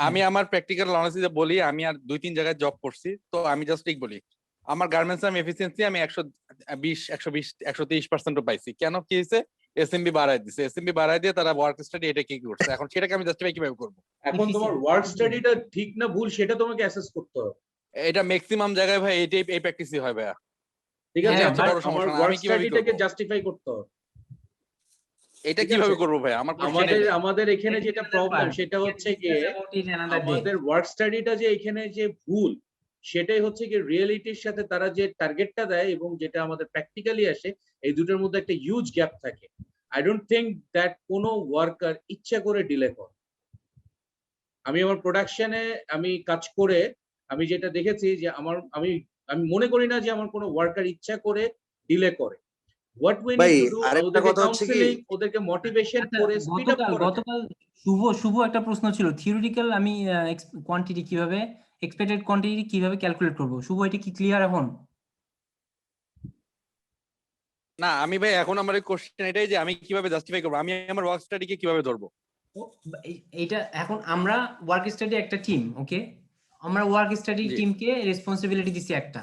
আমি আমার প্র্যাকটিক্যাল অনালিসিসে বলি, আমি আর 2-3 জায়গায় জব করছি, তো আমি জাস্ট ঠিক বলি আমার গার্মেন্টস আমি এফিসিয়েন্সি আমি 130% পাইছি। কেন কি হয়েছে? এসএমবি বাড়ায় দিছে, এসএমবি বাড়ায় দিয়ে তারা ওয়ার্ক স্টাডি এটা কি করছে, এখন সেটাকে আমি জাস্টিফাই কিভাবে করব? এখন তোমার ওয়ার্ক স্টাডিটা ঠিক না ভুল সেটা তোমাকে অ্যাসেস করতে হবে। এটা ম্যাক্সিমাম জায়গায় ভাই এই প্র্যাকটিসই হয় ভাইয়া। ঠিক আছে, হ্যাঁ, আমার বড় সমস্যা না, ওয়ার্ক আমি কিভাবে স্টাডিটাকে করব? জাস্টিফাই করতে হবে। এটা ঠিক কিভাবে আছে? করবো ভাই? আমার question আমাদের এটাই। আমাদের এখানে যেটা প্রবলেম সেটা হচ্ছে গিয়ে আমাদের ওয়ার্ক স্টাডিটা যে এখানে যে ভুল, সেটাই হচ্ছে কি রিয়েলিটির সাথে তারা যে টার্গেটটা দেয় এবং যেটা আমাদের প্র্যাকটিক্যালি আসে, এই দুটোর মধ্যে একটা হিউজ গ্যাপ থাকে। আই ডোন্ট থিংক দ্যাট কোনো ওয়ার্কার ইচ্ছা করে ডিলে করে। আমি আমার প্রোডাকশনে আমি কাজ করে আমি যেটা দেখেছি যে আমি মনে করি না যে আমার কোনো ওয়ার্কার ইচ্ছা করে ডিলে করে। হোয়াট উই ভাই নিড টু ডু, আরেকটা ওদেরকে কথা হচ্ছে কি, কাউন্সেলিং, ওদেরকে মোটিভেশন করে স্পিড আপ করা যায়। গতকাল শুভ একটা প্রশ্ন ছিল, থিওরিটিক্যাল আমি কোয়ান্টিটি কিভাবে, এক্সপেক্টেড কোয়ান্টিটি কিভাবে ক্যালকুলেট করব? শুভ, এটা কি ক্লিয়ার এখন? না আমি ভাই এখন আমার কোশ্চেন এটাই যে আমি কিভাবে জাস্টিফাই করবো, আমি আমার ওয়ার্ক স্টাডিকে কিভাবে ধরবো? এইটা এখন আমরা ওয়ার্ক স্টাডি একটা টিম, ওকে, আমরা ওয়ার্ক স্টাডি জি। টিমকে রেসপন্সিবিলিটি দিছি একটা,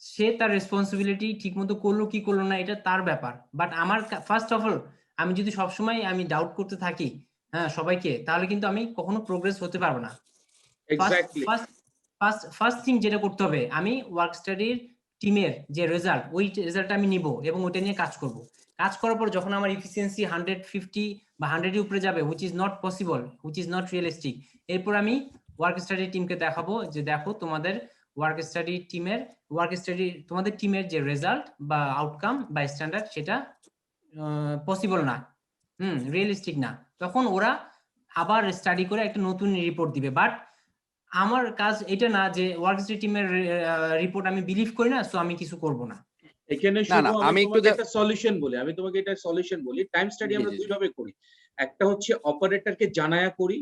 সে তার রেসপন্সিবিলিটি ঠিকমতো করলো কি করলো না এটা তার ব্যাপার। বাট আমার ফার্স্ট অফ অল আমি যদি সবসময় আমি ডাউট করতে থাকি, হ্যাঁ, সবাইকে, তাহলে কিন্তু আমি কখনো প্রোগ্রেস হতে পারবো না। এক্স্যাক্টলি। ফার্স্ট থিং যেটা করতে হবে, আমি ওয়ার্ক স্টাডির টিমের যে রেজাল্ট, ওই রেজাল্ট আমি নিব এবং ওইটা নিয়ে কাজ করব। কাজ করার পর যখন আমার এফিসিয়েন্সি 150 বা 100 এর উপরে যাবে, which is not possible, which is not realistic, এরপর আমি ওয়ার্ক স্টাডি টিমকে দেখাবো যে দেখো তোমাদের তোমাদের টিমের যে রেজাল্ট বা আউটকাম বা স্ট্যান্ডার্ড সেটা পসিবল না, রিয়েলিস্টিক না। তখন ওরা আবার স্টাডি করে একটা নতুন রিপোর্ট দিবে। বাট আমার কাজ এটা না যে ওয়ার্ক স্টাডি টিমের রিপোর্ট আমি বিলিভ করি না, সো আমি কিছু করব না। এখানে না, শুধু আমি আমি একটু তোমাকে একটা সলিউশন বলি, টাইম স্টাডি জি, আমরা জি। দুইভাবে করি। একটা হচ্ছে অপারেটরকে জানায়া করি,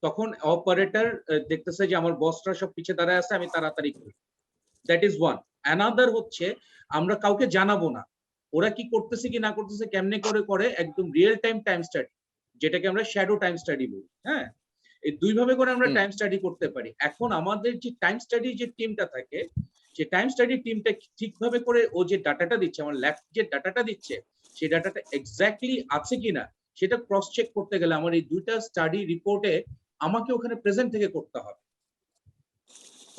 তখন অপারেটর দেখতেছে যে আমার বসরা সব পিছে দাঁড়ায় আছে, আমি তাড়াতাড়ি করি, দ্যাট ইজ ওয়ান। অ্যানাদার হচ্ছে আমরা কাউকে জানাবো না, ওরা কি করতেছে কি না করতেছে, কেমনে করে একদম রিয়েল টাইম স্টাডি, যেটাকে আমরা শ্যাডো টাইম স্টাডি বলি। হ্যাঁ, এই দুইভাবে করে আমরা টাইম স্টাডি করতে পারি। এখন আমাদের যে টাইম স্টাডি যে টিমটা থাকে, যে টাইম স্টাডি টিমটা ঠিকভাবে করে ও যে ডাটাটা দিচ্ছে, আমার ল্যাব যে ডাটাটা দিচ্ছে, সেই ডাটাটা এক্স্যাক্টলি আছে কিনা সেটা ক্রস চেক করতে গেলে আমার এই দুইটা স্টাডি রিপোর্টে আমাকে ওখানে প্রেজেন্ট থেকে করতে হবে।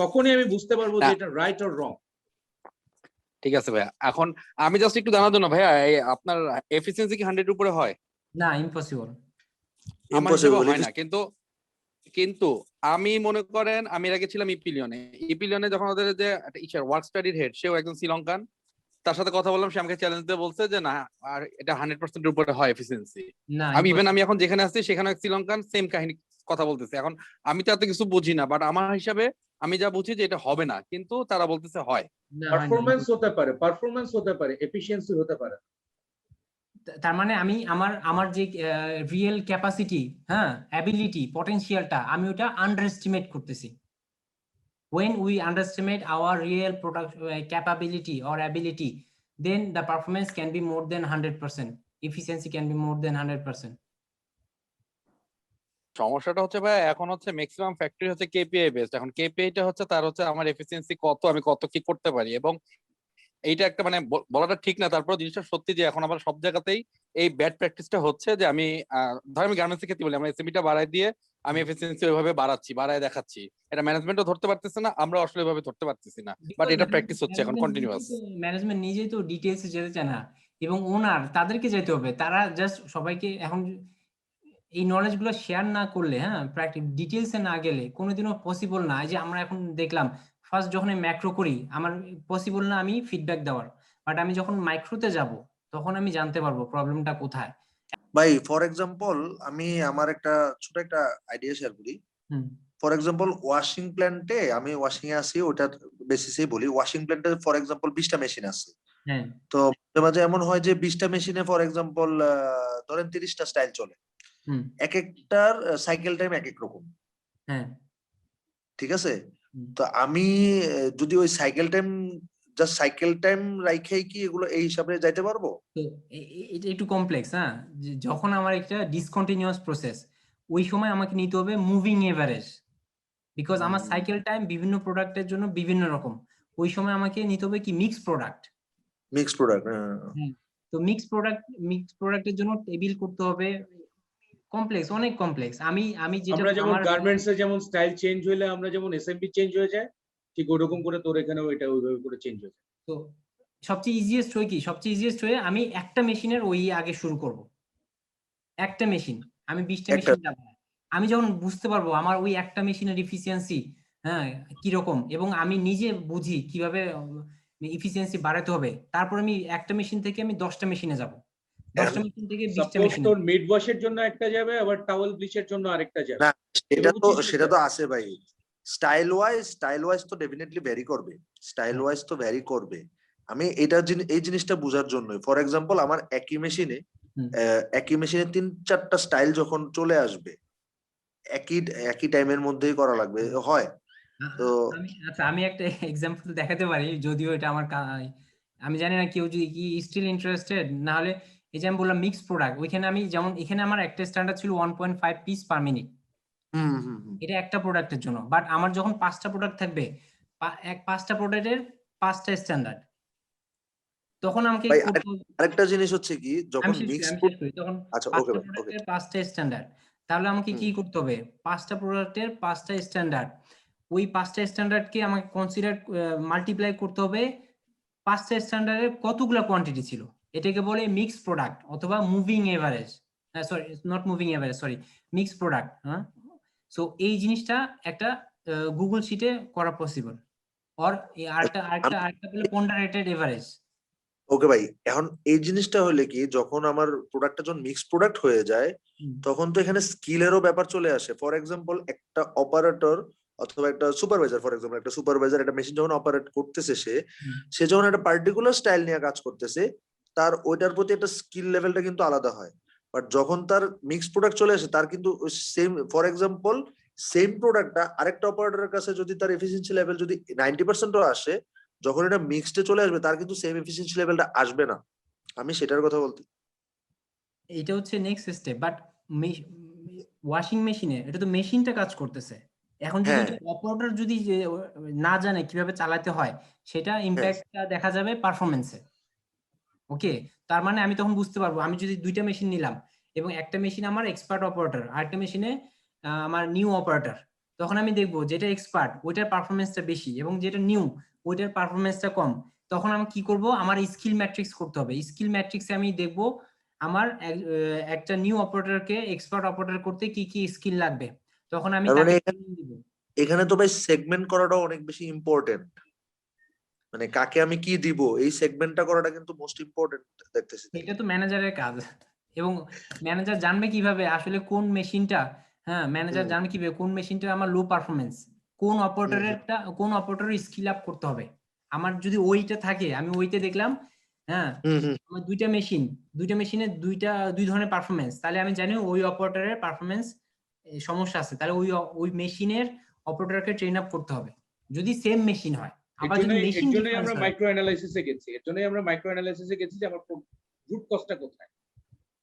তখনই আমি বুঝতে পারবো যে এটা রাইট অর রং। ঠিক আছে ভাইয়া, এখন আমি জাস্ট একটু জানার জন্য ভাইয়া, এই আপনার এফিসিয়েন্সি কি 100 উপরে হয়? না, ইম্পসিবল। আমার হিসেবে হয় না, কিন্তু আমি মনে করেন আমি এর আগে ছিলাম ইপিলিয়নে যখন ওদের যে ওয়ার্ক স্টাডির হেড, সেও একজন শ্রীলঙ্কান, তার সাথে কথা বললাম, সে আমাকে চ্যালেঞ্জ দিয়ে বলছে যে না, আর এটা 100% এর উপরে হয় এফিসিয়েন্সি। না, আমি এখন যেখানে আছি সেখানে শ্রীলঙ্কান সেম কাহিনী কথা বলতেছে। এখন আমি তো এত কিছু বুঝি না, বাট আমার হিসাবে আমি যা বুঝি যে এটা হবে না, কিন্তু তারা বলতেছে হয়। পারফরম্যান্স হতে পারে, এফিশিয়েন্সি হতে পারে। তার মানে আমি আমার যে রিয়েল ক্যাপাসিটি, হ্যাঁ, অ্যাবিলিটি, পটেনশিয়ালটা আমি ওটা আন্ডার এস্টিমেট করতেছি। when we underestimate our real product capability or ability, then the performance can be more than 100%, efficiency can be more than 100%. সমস্যাটা হচ্ছে ভাই, এখন হচ্ছে ম্যাক্সিমাম ফ্যাক্টরি হচ্ছে কেপিআই বেসড। এখন কেপিআইটা হচ্ছে তার হচ্ছে আমার এফিসিয়েন্সি কত, আমি কত কি করতে পারি, এবং এইটা একটা মানে বলাটা ঠিক না, তারপর জিনিসটা সত্যি যে এখন আবার সব জায়গাতেই এই ব্যাড প্র্যাকটিসটা হচ্ছে যে আমি ধর আমি গার্মেন্টস এর ক্ষেত্রে বলি, আমরা এসএমবিটা বাড়াই দিয়ে আমি এফিসিয়েন্সি ওইভাবে বাড়ায় দেখাচ্ছি, এটা ম্যানেজমেন্টও ধরতে পারতেছে না, আমরা আসলে ওইভাবে ধরতে পারতেছি না, বাট এটা প্র্যাকটিস হচ্ছে এখন কন্টিনিউয়াস। ম্যানেজমেন্ট নিজেই তো ডিটেইলসে যেতে চায় না, এবং ওনার তাদেরকে যেতে হবে, তারা জাস্ট সবাইকে এখন এই নলেজ গুলো শেয়ার না করলে, হ্যাঁ প্র্যাকটিস ডিটেইলসে না গেলে কোনোদিনও পসিবল না। এই যে আমরা এখন দেখলাম ফার্স্ট যখন ম্যাক্রো করি আমার পসিবল না আমি ফিডব্যাক দেওয়ার, বাট আমি যখন মাইক্রোতে যাব তখন আমি জানতে পারবো প্রবলেমটা কোথায়। ভাই ফর এক্সাম্পল আমি আমার একটা ছোট একটা আইডিয়া শেয়ার করি। ফর এক্সাম্পল ওয়াশিং প্ল্যান্টে আমি ওয়াশিং এ আছি, ওটার বেসিসে বলি, ওয়াশিং প্ল্যান্টে ফর এক্সাম্পল 20টা মেশিন আছে। হ্যাঁ, তো মাঝে মাঝে এমন হয় যে 20টা মেশিনে ফর এক্সাম্পল ধরেন 30টা স্টাইল চলে, এক একটার সাইকেল টাইম এক এক রকম। হ্যাঁ, ঠিক আছে, তো আমি যদি ওই cycle time just cycle time রাইখেই কি এগুলো এই হিসাবে যাইতে পারবো? তো এটা একটু কমপ্লেক্স। হ্যাঁ, যখন আমার একটা ডিসকন্টিনিউয়াস প্রসেস, ওই সময় আমাকে নিতে হবে মুভিং এভারেজ, বিকজ আমার সাইকেল টাইম বিভিন্ন প্রোডাক্টের জন্য বিভিন্ন রকম। ওই সময় আমাকে নিতে হবে কি মিক্স প্রোডাক্ট। তো মিক্স প্রোডাক্টের জন্য টেবিল করতে হবে, কমপ্লেক্স, অনেক কমপ্লেক্স। আমি যেটা আমরা যেমন আমার গার্মেন্টস এ যেমন স্টাইল চেঞ্জ হইলে আমরা যেমন এসএমপি চেঞ্জ হয়ে যায়, ঠিক ওরকম করে তোর এখানেও এটা ওইভাবে করে চেঞ্জ হয়ে যায়। তো সবচেয়ে ইজিয়েস্ট হয় কি, সবচেয়ে ইজিয়েস্ট হয়ে আমি একটা মেশিনের ওই আগে শুরু করব। একটা মেশিন, আমি 20টা মেশিন যাব। আমি যখন বুঝতে পারবো আমার ওই একটা মেশিনের এফিসিয়েন্সি হ্যাঁ কিরকম, এবং আমি নিজে বুঝি কিভাবে এফিসিয়েন্সি বাড়াতে হবে, তারপর আমি একটা মেশিন থেকে আমি 10টা মেশিনে যাব, 10টা মেশিন থেকে 20টা সাপোজ মেশিন। তোর মিড ওয়াশের জন্য একটা যাবে, আবার টাওয়েল ব্লিচের জন্য আরেকটা যাবে। না সেটা তো আছে ভাই, স্টাইল ওয়াইজ তো ডেফিনেটলি ভ্যারি করবে, স্টাইল ওয়াইজ তো ভ্যারি করবে। আমি এই জিনিসটা বোঝার জন্য ফর এক্সাম্পল আমার একই মেশিনে 3-4টা স্টাইল যখন চলে আসবে একই টাইমের মধ্যেই করা লাগবে হয়। তো আচ্ছা আমি একটা এক্সাম্পল দেখাতে পারি, যদিও এটা আমার আমি জানি না কেউ যদি কি স্টিল ইন্টারেস্টেড, না হলে এই যে আমি বললাম মিক্স প্রোডাক্ট, ওইখানে আমি যেমন এখানে আমার একটা স্ট্যান্ডার্ড ছিল 1.5 পিস পার মিনিট, এটা একটা প্রোডাক্টের জন্য। বাট আমার যখন 5টা প্রোডাক্ট থাকবে, 5টা প্রোডাক্টের 5টা স্ট্যান্ডার্ড, তখন আমাকে আরেকটা জিনিস হচ্ছে কি যখন মিক্স তখন আচ্ছা ওকে ওকে 5টা স্ট্যান্ডার্ড, তাহলে আমাকে কি করতে হবে 5টা প্রোডাক্টের 5টা স্ট্যান্ডার্ড, ওই 5টা স্ট্যান্ডার্ডকে আমাকে কনসিডার মাল্টিপ্লাই করতে হবে 5টা স্ট্যান্ডার্ডের কতগুলো কোয়ান্টিটি ছিল, এটাকে বলে মিক্স প্রোডাক্ট অথবা moving average, sorry not moving average, sorry mix product. হ্যাঁ, সো এই জিনিসটা একটা গুগল শিটে করা পসিবল, অর আরেকটা বলে পন্ডারেটেড এভারেজ। ওকে ভাই, এখন এই জিনিসটা হলে কি যখন আমার প্রোডাক্টটা যখন মিক্স প্রোডাক্ট হয়ে যায় তখন তো এখানে স্কিলেরও ব্যাপার চলে আসে। ফর এক্সাম্পল একটা অপারেটর অথবা একটা সুপারভাইজার, ফর এক্সাম্পল একটা সুপারভাইজার একটা মেশিন যখন অপারেট করতেছে সে যখন একটা পার্টিকুলার স্টাইল নিয়ে কাজ করতেছে, তার ওইটার প্রতি একটা স্কিল লেভেলটা কিন্তু আলাদা হয়। বাট যখন তার মিক্স প্রোডাক্ট চলে আসে তার কিন্তু সেম, ফর এক্সাম্পল সেম প্রোডাক্টটা আরেকটা অপারেটরের কাছে যদি তার এফিসিয়েন্সি লেভেল যদি 90%ও আসে, যখন এটা মিক্সডে চলে আসবে তার কিন্তু সেম এফিসিয়েন্সি লেভেলটা আসবে না। আমি সেটার কথা বলতে, এটা হচ্ছে নেক্সট স্টেপ। বাট ওয়াশিং মেশিনে এটা তো মেশিনটা কাজ করতেছে, এখন যদি অপারেটর যদি না জানে কিভাবে চালাতে হয়, সেটা ইমপ্যাক্টটা দেখা যাবে পারফরমেন্সে। ওকে, তার মানে আমি তখন বুঝতে পারবো, আমি যদি 2টা মেশিন নিলাম এবং একটা মেশিন আমার এক্সপার্ট অপারেটর আর একটা মেশিনে আমার নিউ অপারেটর, তখন আমি দেখবো যেটা এক্সপার্ট ওইটার পারফরমেন্সটা বেশি এবং যেটা নিউ ওইটার পারফরমেন্সটা কম। তখন আমি কি করব, আমার স্কিল ম্যাট্রিক্স করতে হবে। স্কিল ম্যাট্রিক্সে আমি দেখবো আমার একটা নিউ অপারেটরকে এক্সপার্ট অপারেটর করতে কি কি স্কিল লাগবে, তখন আমি এখানে তো ভাই সেগমেন্ট করাটা অনেক বেশি ইম্পর্টেন্ট, মানে কাকে আমি কি দিব এই সেগমেন্টটা করাটা কিন্তু মোস্ট ইম্পর্টেন্ট দেখতেছি। এটা তো ম্যানেজারের কাজ, এবং ম্যানেজার জানবে কিভাবে আসলে কোন মেশিনটা, হ্যাঁ ম্যানেজার জানবে কিভাবে কোন মেশিনটা আমার লো পারফরমেন্স, কোন অপারেটরের স্কিল আপ করতে হবে। আমার যদি ওইটা থাকে আমি ওইতে দেখলাম, হ্যাঁ আমার দুইটা মেশিনে দুই ধরনের পারফরমেন্স, তাহলে আমি জানি ওই অপারেটরের পারফরমেন্স সমস্যা আছে, তাহলে ওই মেশিনের অপারেটরকে ট্রেন আপ করতে হবে যদি সেম মেশিন হয়। আবার যদি মেশিন এর আমরা মাইক্রো অ্যানালাইসিসে গেছি যে আমার রুট কজটা কোথায়।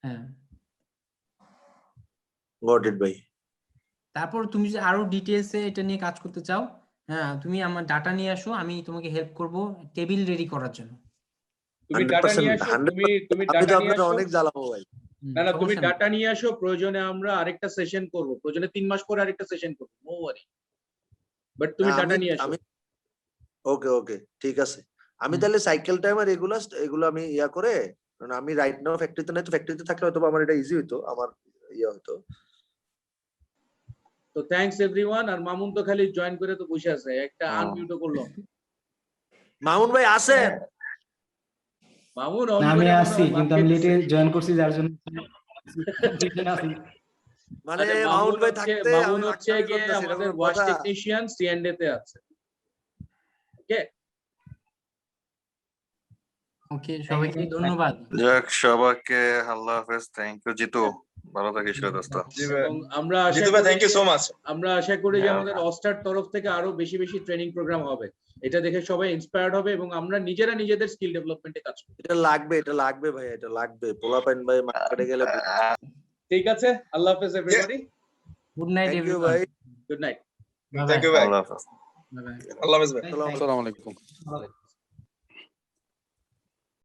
হ্যাঁ, গট ইট ভাই। তারপর তুমি যদি আরো ডিটেইলসে এটা নিয়ে কাজ করতে চাও, হ্যাঁ তুমি আমার ডাটা নিয়ে আসো, আমি তোমাকে হেল্প করব টেবিল রেডি করার জন্য। তুমি ডাটা নিয়ে আসো, তুমি ডাটা নিয়ে আসো, অনেক জ্বালাবো ভাই। না না তুমি সমস্যা নেই। ডাটা নিয়ে আসো, প্রয়োজনে আমরা আরেকটা সেশন করব, প্রয়োজনে 3 মাস পরে আরেকটা সেশন করব, নো ওয়ারি, বাট তুমি ডাটা নিয়ে আসো। ওকে ওকে ঠিক আছে। আমি হুম। তাহলে সাইকেল টাইম আর এগুলো আমি ইয়া করে, কারণ আমি রাইট নাও ফ্যাক্টরিতে নাই, তো ফ্যাক্টরিতে থাকলে হয়তো আমার এটা ইজি হইতো, আমার ইয়া হতো। তো থ্যাঙ্কস এভরিওয়ান। আর মামুন তো খালি জয়েন করে তো বসে আছে, একটা হুম। আনমিউটও করলো না। মামুন ভাই আছেন? মামুন না, অন আমি করে মনে আসছি হয় কিন্তু ভাত আমি লেটে খাইতেছে। জয়েন করছি যার জন্য আছি। মানে আরে মামুন ভাই থাকতে মামুন আমি হচ্ছে আটকামি গিয়ে করতেছি, এটা আমাদের কোনো ওয়াশ কথা? টেকনিশিয়ান, সিএনডি তে আছে। ওকে ওকে, সবাইকে ধন্যবাদ। যাক, সবাইকে আল্লাহ হাফেজ, থ্যাংক ইউ জিতু, ভালো থাকিস রে দোস্ত। জি ভাই, এবং আমরা আশা জিতু ভাই করি থ্যাংক ইউ যে- সো মাচ। আমরা আশা করি যে Yeah. আমাদের অস্টার তরফ থেকে আরো বেশি বেশি ট্রেনিং প্রোগ্রাম হবে, এটা দেখে সবাই ইন্সপায়ার্ড হবে এবং আমরা নিজেরা নিজেদের স্কিল ডেভেলপমেন্টে কাজ করব। এটা লাগবে ভাই, এটা লাগবে। পোলাপাইন ভাই মার্কেটে গেলে। ঠিক আছে, আল্লাহ হাফেজ everybody, good night thank you everyone. ভাই। Good night. থ্যাংক ইউ ভাই, আল্লাহ হাফেজ। Bye bye. আল্লাহ হাফেজ ভাই। আসসালামু আলাইকুম।